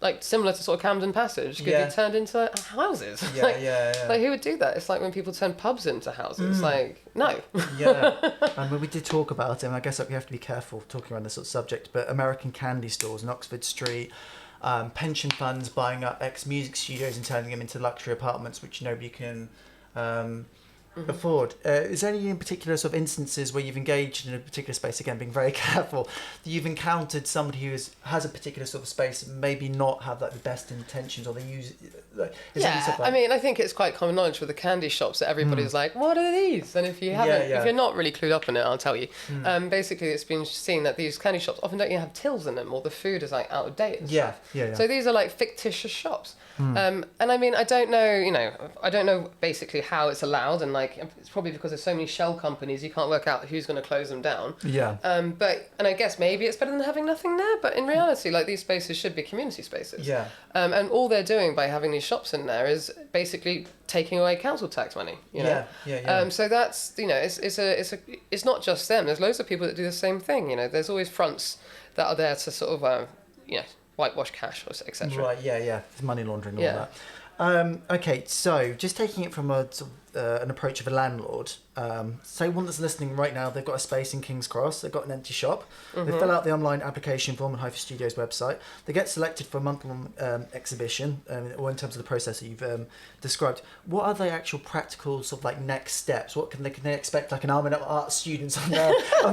like similar to sort of Camden Passage, could be turned into houses. Like who would do that? It's like when people turn pubs into houses. Like no. And we did talk about it, and I guess we have to be careful talking around this sort of subject. But American candy stores in Oxford Street, pension funds buying up ex-music studios and turning them into luxury apartments, which nobody can afford. Is there any in particular sort of instances where you've engaged in a particular space, again being very careful, that you've encountered somebody who has a particular sort of space and maybe not have like the best intentions, or they use I mean, I think it's quite common knowledge with the candy shops that everybody's like, what are these? And if you haven't, if you're not really clued up on it, I'll tell you. Basically, it's been seen that these candy shops often don't even have tills in them, or the food is like out of date and stuff. So these are like fictitious shops. And I mean, I don't know basically how it's allowed, and like it's probably because there's so many shell companies, you can't work out who's going to close them down. And I guess maybe it's better than having nothing there, but in reality, like these spaces should be community spaces. And all they're doing by having these shops in there is basically taking away council tax money. So that's it's not just them. There's loads of people that do the same thing. There's always fronts that are there to sort of whitewash cash, or etc. Right. It's money laundering, all that. Okay, so just taking it from an approach of a landlord, say one that's listening right now, they've got a space in King's Cross, they've got an empty shop, they fill out the online application form on Hypha Studios website, they get selected for a month-long exhibition, or in terms of the process that you've described. What are the actual practical sort of like next steps? What can they expect, like an army of art students on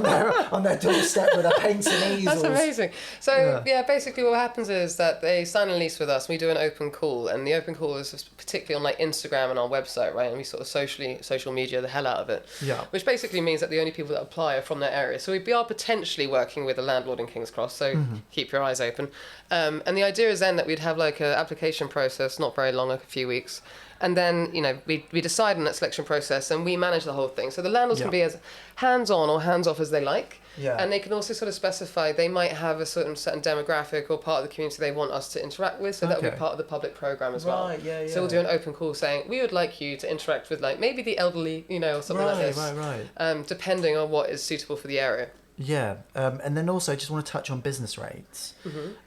their doorstep with their paints and easels? That's amazing. So basically what happens is that they sign a lease with us, and we do an open call, and the open call is particularly on like Instagram and our website, right? And we sort of social media the hell out of it. Which basically means that the only people that apply are from their area. So we are potentially working with a landlord in King's Cross, so keep your eyes open. And the idea is then that we'd have like an application process, not very long, like a few weeks. And then, we decide on that selection process, and we manage the whole thing. So the landlords can be as hands-on or hands-off as they like. And they can also sort of specify they might have a certain demographic or part of the community they want us to interact with, so that will be part of the public programme as well. So we'll do an open call saying, we would like you to interact with like maybe the elderly, or something like this. Depending on what is suitable for the area. And then also I just want to touch on business rates.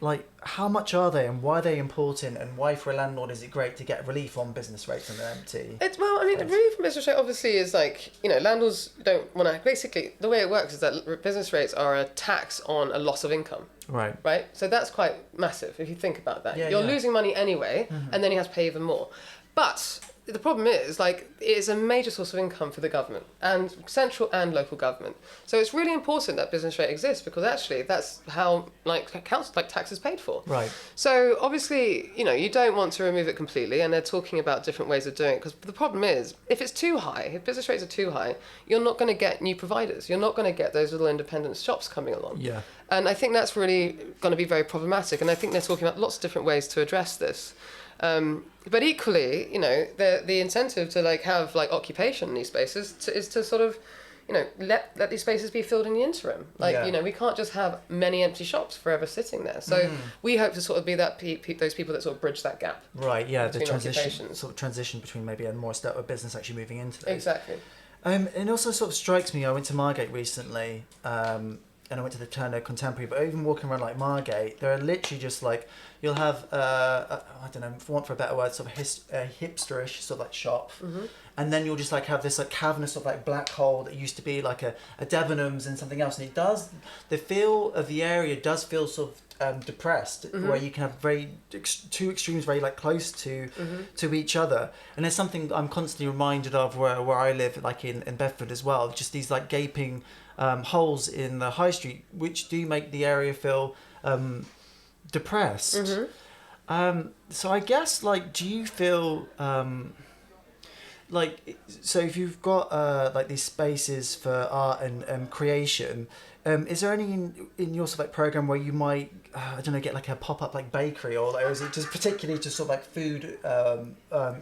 Like, how much are they, and why are they important, and why for a landlord is it great to get relief on business rates when they're empty? The relief from business rate obviously is like, landlords don't want to, basically the way it works is that business rates are a tax on a loss of income. Right? So that's quite massive if you think about that. You're losing money anyway, and then you have to pay even more. But the problem is, like, it is a major source of income for the government, and central and local government. So it's really important that business rate exists, because actually that's how, like, council, like, tax is paid for. Right. So obviously, you know, you don't want to remove it completely, and they're talking about different ways of doing it, because the problem is, if it's too high, if business rates are too high, you're not going to get new providers. You're not going to get those little independent shops coming along. Yeah. And I think that's really going to be very problematic, and I think they're talking about lots of different ways to address this. But equally, you know, the incentive to, like, have, like, occupation in these spaces is to sort of, you know, let these spaces be filled in the interim. Like, Yeah. you know, we can't just have many empty shops forever sitting there. So we hope to sort of be that those people that sort of bridge that gap. Right, yeah, the between transition, sort of transition between maybe a more a business actually moving into those. Exactly. And it also sort of strikes me, I went to Margate recently, and I went to the Turner Contemporary, but even walking around, like, Margate, there are literally just, like, you'll have, I don't know, for want for a better word, sort of hipsterish sort of, like, shop. And then you'll just, like, have this, like, cavernous sort of, like, black hole that used to be like a Debenhams and something else. And it does, the feel of the area does feel sort of depressed, where you can have two extremes very, like, close to each other. And there's something I'm constantly reminded of where I live, like in Bedford as well, just these, like, gaping holes in the high street, which do make the area feel depressed. So I guess, like, do you feel like, so if you've got like these spaces for art and creation, is there any in your sort of, like, program where you might I don't know, get, like, a pop-up, like, bakery, or is it just particularly just sort of, like, food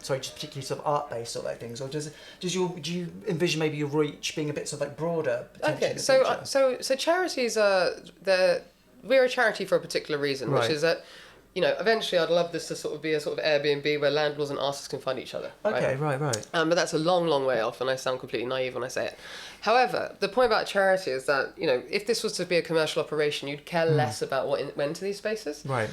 just particularly sort of art based sort of, like, things, or do you envision maybe your reach being a bit sort of, like, broader potentially? Okay, so charities we're a charity for a particular reason, which is that, you know, eventually I'd love this to sort of be a sort of Airbnb where landlords and artists can find each other. Okay, right. But that's a long, long way off, and I sound completely naive when I say it. However, the point about charity is that, you know, if this was to be a commercial operation, you'd care less about what went to these spaces. Right.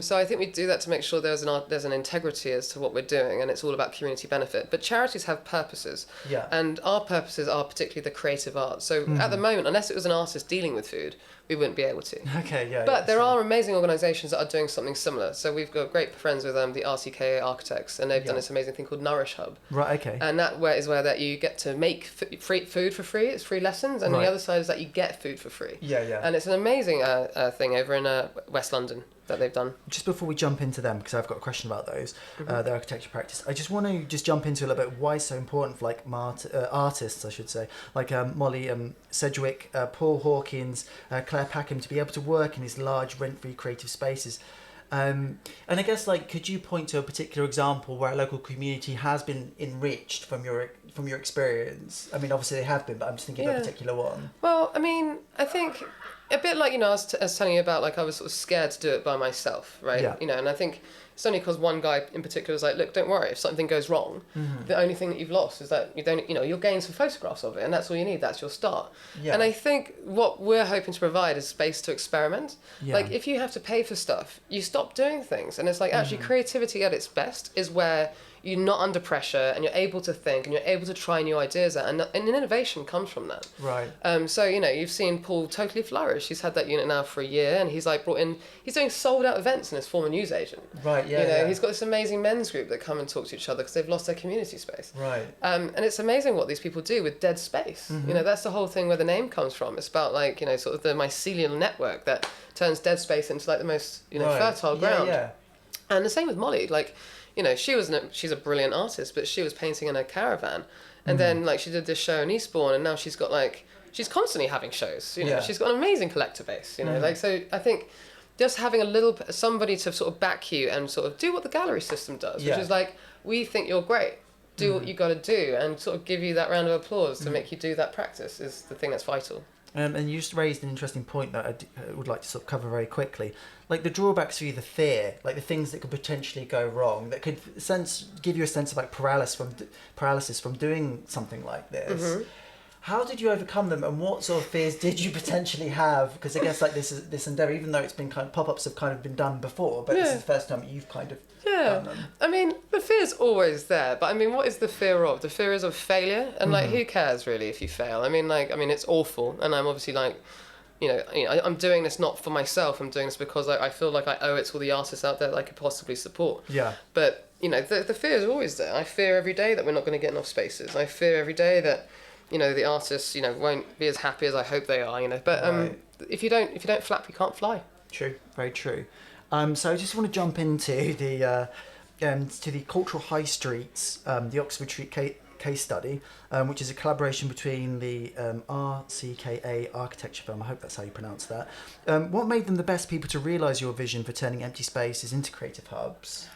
So I think we do that to make sure there's an integrity as to what we're doing, and it's all about community benefit. But charities have purposes. Yeah. And our purposes are particularly the creative arts. So at the moment, unless it was an artist dealing with food, we wouldn't be able to. Okay, yeah. But there are amazing organisations that are doing something similar. So we've got great friends with the RCKA Architects, and they've done this amazing thing called Nourish Hub. Right, okay. And that is where you get to make free food for free. It's free lessons, and the other side is that you get food for free. Yeah. And it's an amazing thing over in West London that they've done. Just before we jump into them, because I've got a question about those, the architecture practice, I just want to just jump into a little bit why it's so important for, like, artists, I should say, like Molly Sedgwick, Paul Hawkins, Claire Packham, to be able to work in these large rent-free creative spaces. And I guess, like, could you point to a particular example where a local community has been enriched from your experience? I mean, obviously they have been, but I'm just thinking of a particular one. Well, I mean, I think a bit like, you know, I was telling you about, like, I was sort of scared to do it by myself, right? Yeah. You know, and I think it's only because one guy in particular was like, look, don't worry, if something goes wrong, the only thing that you've lost is that you'll gain some photographs of it, and that's all you need, that's your start. Yeah. And I think what we're hoping to provide is space to experiment. Yeah. Like, if you have to pay for stuff, you stop doing things. And it's like, actually, creativity at its best is where you're not under pressure, and you're able to think, and you're able to try new ideas out, and innovation comes from that. Right. So, you know, you've seen Paul totally flourish. He's had that unit now for a year, and he's, like, he's doing sold out events in his former newsagent. Right, yeah. You know, yeah. he's got this amazing men's group that come and talk to each other because they've lost their community space. Right. And it's amazing what these people do with dead space. You know, that's the whole thing where the name comes from. It's about, like, you know, sort of the mycelial network that turns dead space into, like, the most, you know, fertile ground. Yeah. And the same with Molly. Like, you know, she's a brilliant artist, but she was painting in a caravan. And then, like, she did this show in Eastbourne, and now she's got, like, she's constantly having shows. You know, Yeah. she's got an amazing collector base, you know. Like, so I think just having somebody to sort of back you and sort of do what the gallery system does, which is like, we think you're great. Do what you got to do, and sort of give you that round of applause to make you do that practice is the thing that's vital. And you just raised an interesting point that I would like to sort of cover very quickly. Like, the drawbacks for you, the fear, like the things that could potentially go wrong, that could give you a sense of, like, paralysis from doing something like this. How did you overcome them, and what sort of fears did you potentially have? Because I guess, like, this endeavour, even though it's been kind of pop-ups have kind of been done before, but this is the first time you've kind of done them. I mean, the fear's always there, but I mean, what is the fear of? The fear is of failure, and like, who cares really if you fail? I mean, it's awful, and I'm obviously, like, I'm doing this not for myself. I'm doing this because I feel like I owe it to all the artists out there that I could possibly support. Yeah. But the fear is always there. I fear every day that we're not going to get enough spaces. I fear every day that the artists won't be as happy as I hope they are. But Right. if you don't flap, you can't fly. True. Very true. So I just want to jump into the Cultural High Streets, the Oxford Street case study, which is a collaboration between the RCKA architecture firm. I hope that's how you pronounce that. What made them the best people to realise your vision for turning empty spaces into creative hubs?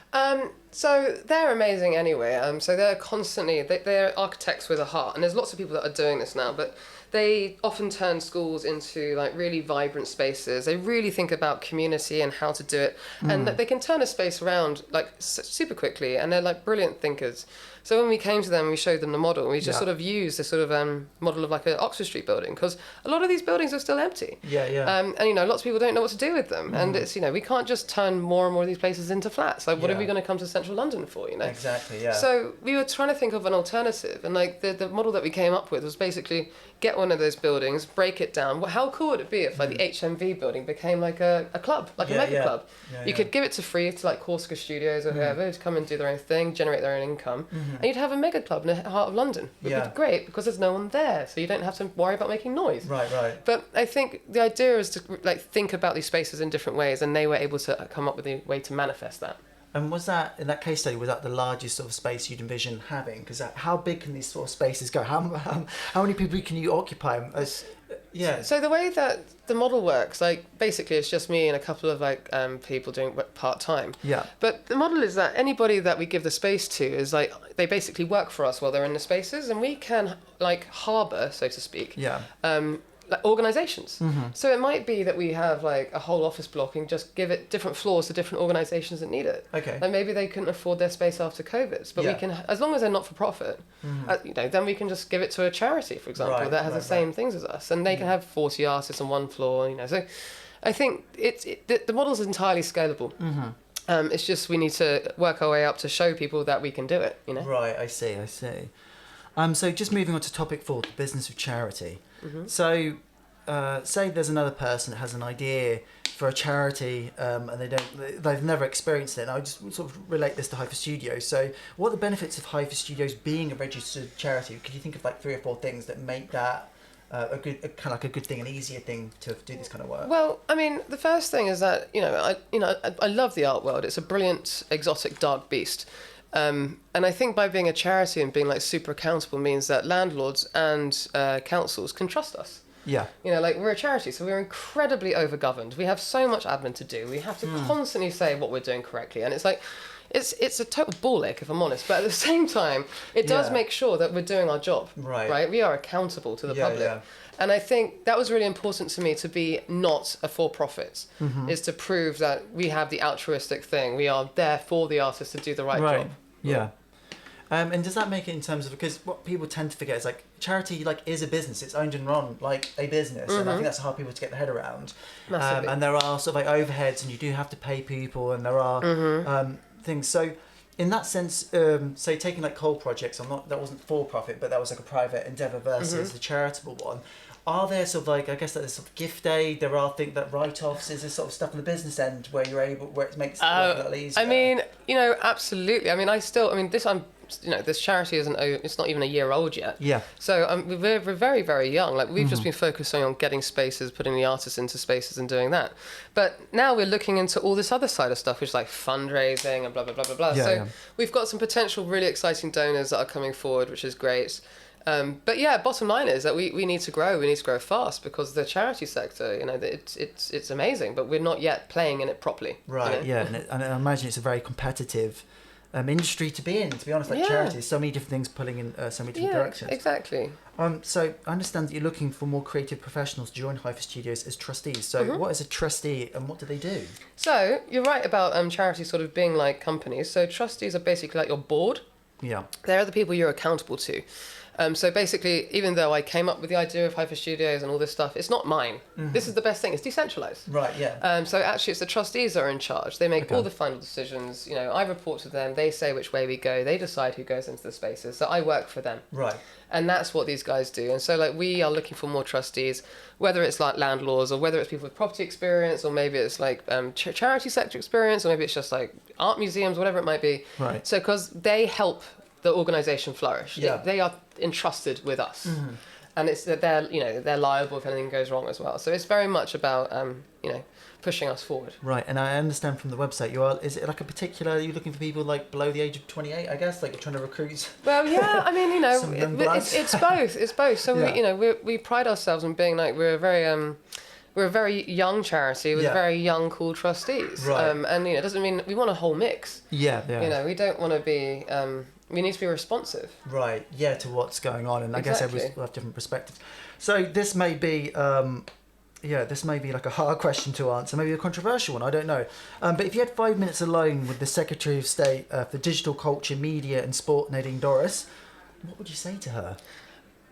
So they're amazing anyway. So they're constantly, they're architects with a heart, and there's lots of people that are doing this now, but they often turn schools into like really vibrant spaces. They really think about community and how to do it, and they can turn a space around like super quickly, and they're like brilliant thinkers. So when we came to them and we showed them the model, we just sort of used the sort of model of like an Oxford Street building, because a lot of these buildings are still empty. And lots of people don't know what to do with them, and it's we can't just turn more and more of these places into flats. Like what are we going to come to central London for? Exactly. Yeah. So we were trying to think of an alternative, and like the model that we came up with was basically get one of those buildings, break it down. Well, how cool would it be if like the HMV building became like a club, like a mega club? You could give it to free to like Corsica Studios or whoever to come and do their own thing, generate their own income, and you'd have a mega club in the heart of London. It would be great because there's no one there, so you don't have to worry about making noise. Right. But I think the idea is to like think about these spaces in different ways, and they were able to come up with a way to manifest that. And was that, in that case study, was that the largest sort of space you'd envision having? Because how big can these sort of spaces go? How many people can you occupy? So the way that the model works, like basically it's just me and a couple of like people doing part-time. Yeah. But the model is that anybody that we give the space to is like, they basically work for us while they're in the spaces, and we can like harbour, so to speak. Yeah. Like organisations. So it might be that we have like a whole office block and just give it different floors to different organisations that need it. Okay. Like maybe they couldn't afford their space after COVID, but we can, as long as they're not for profit, then we can just give it to a charity, for example, that has the same things as us, and they can have 40 artists on one floor. So I think the model's entirely scalable. It's just we need to work our way up to show people that we can do it. Right. I see. So just moving on to topic 4, the business of charity. So, say there's another person that has an idea for a charity, and they've never experienced it. And I just sort of relate this to Hypha Studios. So, what are the benefits of Hypha Studios being a registered charity? Could you think of like 3 or 4 things that make that a good thing, an easier thing to do this kind of work? Well, I mean, the first thing is that I love the art world. It's a brilliant, exotic, dark beast. And I think by being a charity and being like super accountable means that landlords and councils can trust us. Yeah. Like we're a charity, so we're incredibly overgoverned. We have so much admin to do. We have to constantly say what we're doing correctly, and it's like, it's a total ball ache if I'm honest. But at the same time, it does make sure that we're doing our job. Right. We are accountable to the public. Yeah. And I think that was really important to me, to be not a for-profit, is to prove that we have the altruistic thing. We are there for the artists to do the right job. Yeah. And does that make it in terms of, because what people tend to forget is like charity is a business. It's owned and run like a business, and I think that's hard people to get their head around. And there are sort of like overheads, and you do have to pay people, and there are things. So in that sense, say taking like Cole projects, that wasn't for profit, but that was like a private endeavour versus the charitable one. Are there sort of like, I guess that there's sort of gift aid, there are things that write-offs, is there sort of stuff on the business end where it makes it a little easier? I mean, absolutely. I mean, this charity it's not even a year old yet. Yeah. So we're very, very young. Like we've just been focusing on getting spaces, putting the artists into spaces and doing that. But now we're looking into all this other side of stuff, which is like fundraising and blah, blah, blah, blah, blah. So we've got some potential really exciting donors that are coming forward, which is great. But yeah, bottom line is that we need to grow. We need to grow fast, because the charity sector, it's amazing, but we're not yet playing in it properly. Right. Yeah, and I imagine it's a very competitive industry to be in. To be honest, like charities, so many different things pulling in so many different directions. Exactly. So I understand that you're looking for more creative professionals to join Hypha Studios as trustees. So what is a trustee, and what do they do? So you're right about charities sort of being like companies. So trustees are basically like your board. Yeah. They're the people you're accountable to. So basically, even though I came up with the idea of Hypha Studios and all this stuff, it's not mine. This is the best thing. It's decentralized. Right, yeah. So actually, it's the trustees that are in charge. They make all the final decisions. You know, I report to them. They say which way we go. They decide who goes into the spaces. So I work for them. Right. And that's what these guys do. And so, like, we are looking for more trustees, whether it's like landlords or whether it's people with property experience, or maybe it's like charity sector experience, or maybe it's just like art museums, whatever it might be. Right. So, because they help the organisation flourish. Yeah. They are entrusted with us. And it's that they're liable if anything goes wrong as well. So it's very much about pushing us forward. Right, and I understand from the website is it like a particular, are you looking for people like below the age of 28, I guess, like you're trying to recruit? Well, yeah, I mean, Some young bloods. it's both. So Yeah. we pride ourselves in being like we're a very young charity with very young, cool trustees. Right. And it doesn't mean we want a whole mix. Yeah. We don't want to be. We need to be responsive. Right, yeah, to what's going on, and I guess Exactly. everyone will have different perspectives. So this may be, this may be like a hard question to answer, maybe a controversial one, I don't know. But if you had 5 minutes alone with the Secretary of State for Digital Culture, Media and Sport, Nadine Dorries, what would you say to her?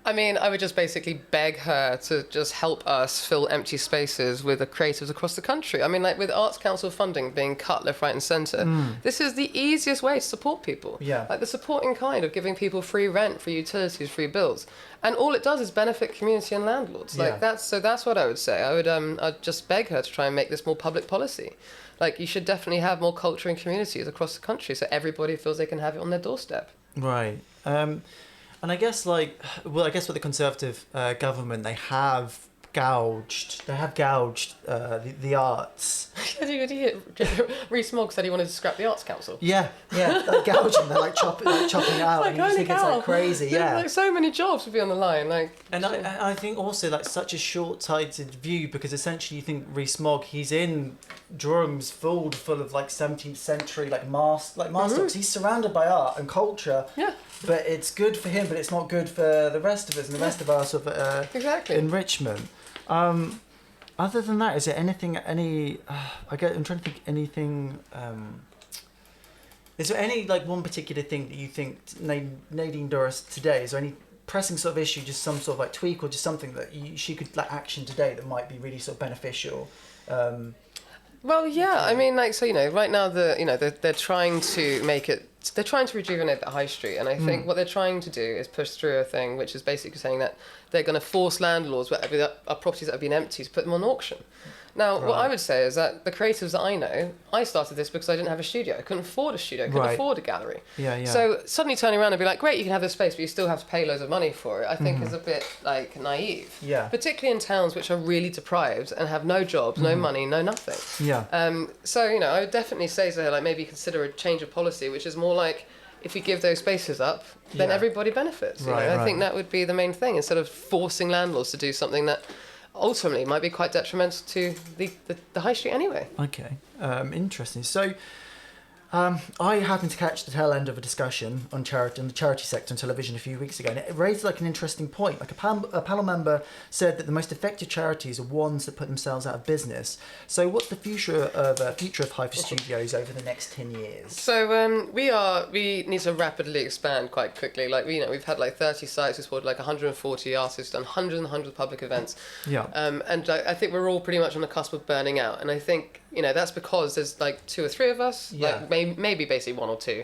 I mean, I would just basically beg her to just help us fill empty spaces with the creatives across the country. I mean, like with Arts Council funding being cut left, right and centre, this is the easiest way to support people. Yeah. Like the supporting kind of giving people free rent, free utilities, free bills. And all it does is benefit community and landlords. Like that's what I would say. I'd just beg her to try and make this more public policy. Like you should definitely have more culture and communities across the country so everybody feels they can have it on their doorstep. Right. And I guess with the Conservative government, they have gouged the arts. Did you hear Rees-Mogg said he wanted to scrap the Arts Council? Yeah, like gouging, they're like chopping it out, and you just think it's like crazy, yeah. Like so many jobs would be on the line, like. And I think also like such a short-sighted view, because essentially you think Rees-Mogg, he's in Durham's full of like 17th century like masterworks. He's surrounded by art and culture. Yeah. But it's good for him, but it's not good for the rest of us and the rest of our sort of exactly. enrichment. Other than that, is there anything? I'm trying to think anything. Is there any like one particular thing that you think Nadine Dorries today? Is there any pressing sort of issue, just some sort of like tweak, or just something that she could like action today that might be really sort of beneficial? Well, yeah. I mean, like, so right now they're trying to make it. They're trying to rejuvenate the high street, and I think what they're trying to do is push through a thing which is basically saying that they're going to force landlords, whatever are properties that have been empty, to put them on auction. Now, what I would say is that the creatives that I know, I started this because I didn't have a studio. I couldn't afford a studio. I couldn't afford a gallery. Yeah. So suddenly turning around and be like, great, you can have this space, but you still have to pay loads of money for it, I think is a bit like naive. Yeah. Particularly in towns which are really deprived and have no jobs, no money, no nothing. Yeah. So, I would definitely say to her, like, maybe consider a change of policy, which is more like, if we give those spaces up, then everybody benefits. I think that would be the main thing, instead of forcing landlords to do something that ultimately might be quite detrimental to the high street anyway. Okay, interesting. So, I happened to catch the tail end of a discussion on the charity sector on television a few weeks ago, and it raised like an interesting point. Like a panel member said that the most effective charities are ones that put themselves out of business. So, what's the future of Hypha Studios over the next 10 years? So we need to rapidly expand quite quickly. Like we've had like 30 sites, we've supported like 140 artists, done hundreds and hundreds of public events. Yeah. And I think we're all pretty much on the cusp of burning out, and I think that's because there's like 2 or 3 of us, like maybe basically 1 or 2,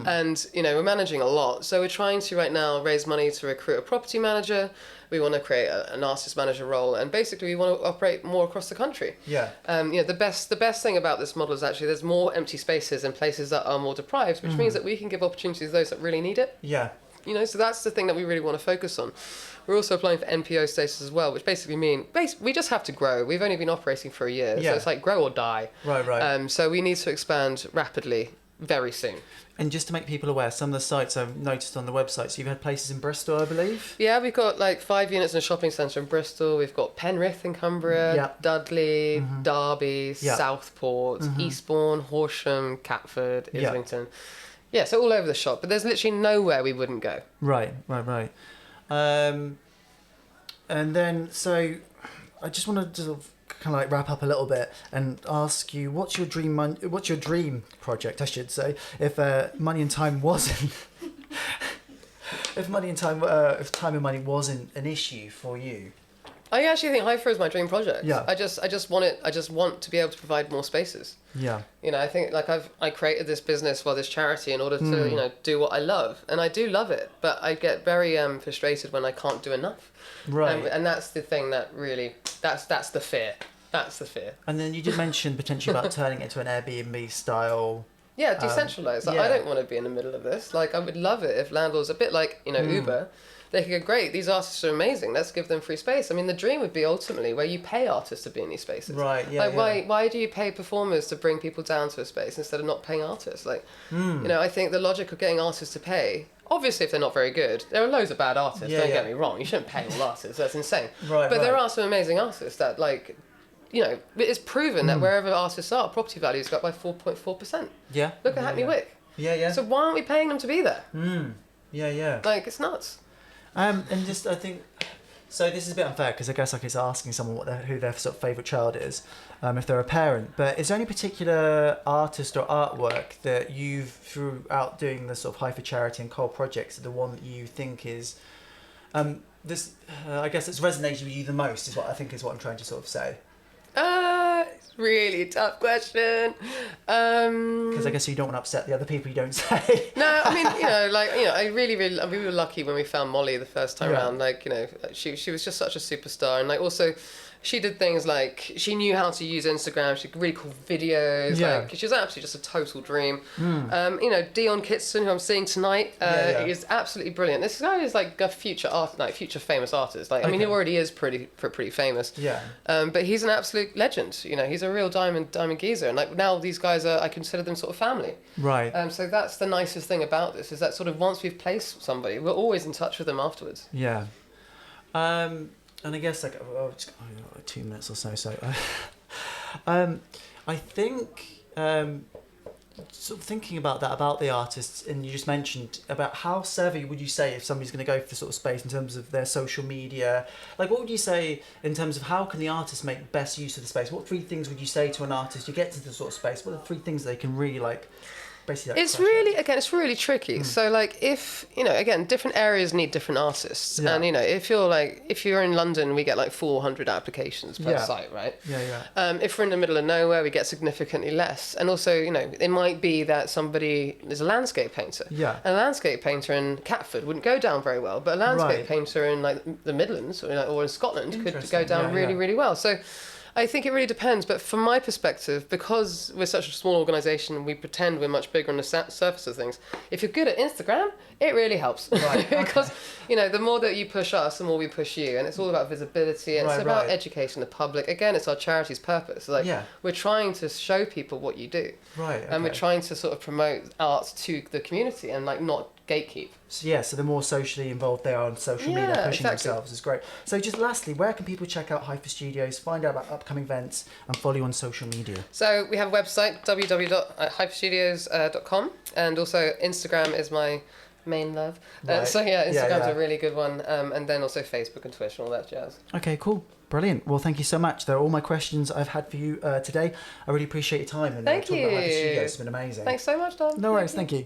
and we're managing a lot. So we're trying to right now raise money to recruit a property manager. We want to create an artist manager role, and basically we want to operate more across the country. Yeah. The best thing about this model is actually there's more empty spaces in places that are more deprived, which means that we can give opportunities to those that really need it. Yeah. So that's the thing that we really want to focus on. We're also applying for NPO status as well, which basically mean we just have to grow. We've only been operating for a year, so it's like grow or die. Right. So we need to expand rapidly very soon. And just to make people aware, some of the sites I've noticed on the website, so you've had places in Bristol, I believe? Yeah, we've got like 5 units in a shopping centre in Bristol. We've got Penrith in Cumbria, Dudley, Derby, Southport, Eastbourne, Horsham, Catford, Islington. Yeah, so all over the shop. But there's literally nowhere we wouldn't go. Right. And then, so I just want to sort of kind of like wrap up a little bit and ask you, what's your dream project, I should say, if Money and Time wasn't if time and money wasn't an issue for you. I actually think Hypha is my dream project. Yeah. I just want to be able to provide more spaces. Yeah. You know, I think like I created this business, this charity, in order to do what I love, and I do love it. But I get very frustrated when I can't do enough. Right. And that's the thing that really that's the fear. That's the fear. And then you did mention potentially about turning it into an Airbnb style. Yeah, decentralised. Like, yeah. I don't want to be in the middle of this. Like, I would love it if landlords, a bit like Uber, they could go, great, these artists are amazing, let's give them free space. I mean, the dream would be ultimately where you pay artists to be in these spaces. Right, yeah. Like, why do you pay performers to bring people down to a space instead of not paying artists? Like, I think the logic of getting artists to pay, obviously if they're not very good, there are loads of bad artists, don't get me wrong, you shouldn't pay all artists, that's insane. But there are some amazing artists that, like, it's proven that wherever artists are, property values go up by 4.4%. Yeah. Look at Hackney Wick. Yeah, yeah. So why aren't we paying them to be there? Yeah, yeah. Like, it's nuts. And just I think, so this is a bit unfair because I guess like it's asking someone who their sort of favourite child is, if they're a parent. But is there any particular artist or artwork that you've, throughout doing the sort of Hypha charity and Cole projects, the one that you think is, I guess it's resonated with you the most is what I'm trying to sort of say. It's a really tough question. Because I guess you don't want to upset the other people you don't say. No, I mean, we were lucky when we found Molly the first time around. Like, she was just such a superstar, and like also, she did things like she knew how to use Instagram. She could really cool videos. Yeah. Like, she was absolutely just a total dream. Dion Kitson, who I'm seeing tonight, is absolutely brilliant. This guy is like a future famous artist. Like, I mean, he already is pretty famous. Yeah. But he's an absolute legend. He's a real diamond geezer. And like now, these guys I consider them sort of family. Right. So that's the nicest thing about this, is that sort of once we've placed somebody, we're always in touch with them afterwards. Yeah. And I guess like 2 minutes or so. So, I think sort of thinking about the artists, and you just mentioned about how savvy would you say if somebody's going to go for the sort of space in terms of their social media? Like, what would you say in terms of how can the artist make best use of the space? What 3 things would you say to an artist you get to the sort of space? What are the 3 things they can really like? It's really tricky. So like if again, different areas need different artists, and if you're in London, we get like 400 applications per site, right? If we're in the middle of nowhere, we get significantly less. And also it might be that somebody is a landscape painter, and a landscape painter in Catford wouldn't go down very well, but a landscape painter in like the Midlands or in Scotland could go down really well. So I think it really depends, but from my perspective, because we're such a small organisation, we pretend we're much bigger on the surface of things. If you're good at Instagram, it really helps. Right. Because, the more that you push us, the more we push you. And it's all about visibility, and it's about educating the public. Again, it's our charity's purpose. We're trying to show people what you do. Right. Okay. And we're trying to sort of promote art to the community and not gatekeep. So the more socially involved they are on social media, pushing themselves is great. So just lastly, where can people check out Hypha Studios, find out about upcoming events, and follow you on social media? So we have a website, www.hyphastudios.com, and also Instagram is my main love. Right. Instagram's a really good one, and then also Facebook and Twitter and all that jazz. Okay, cool. Brilliant. Well, thank you so much. They're all my questions I've had for you today. I really appreciate your time. And thank you. Hypha Studios. It's been amazing. Thanks so much, Dom. No worries. Thank you.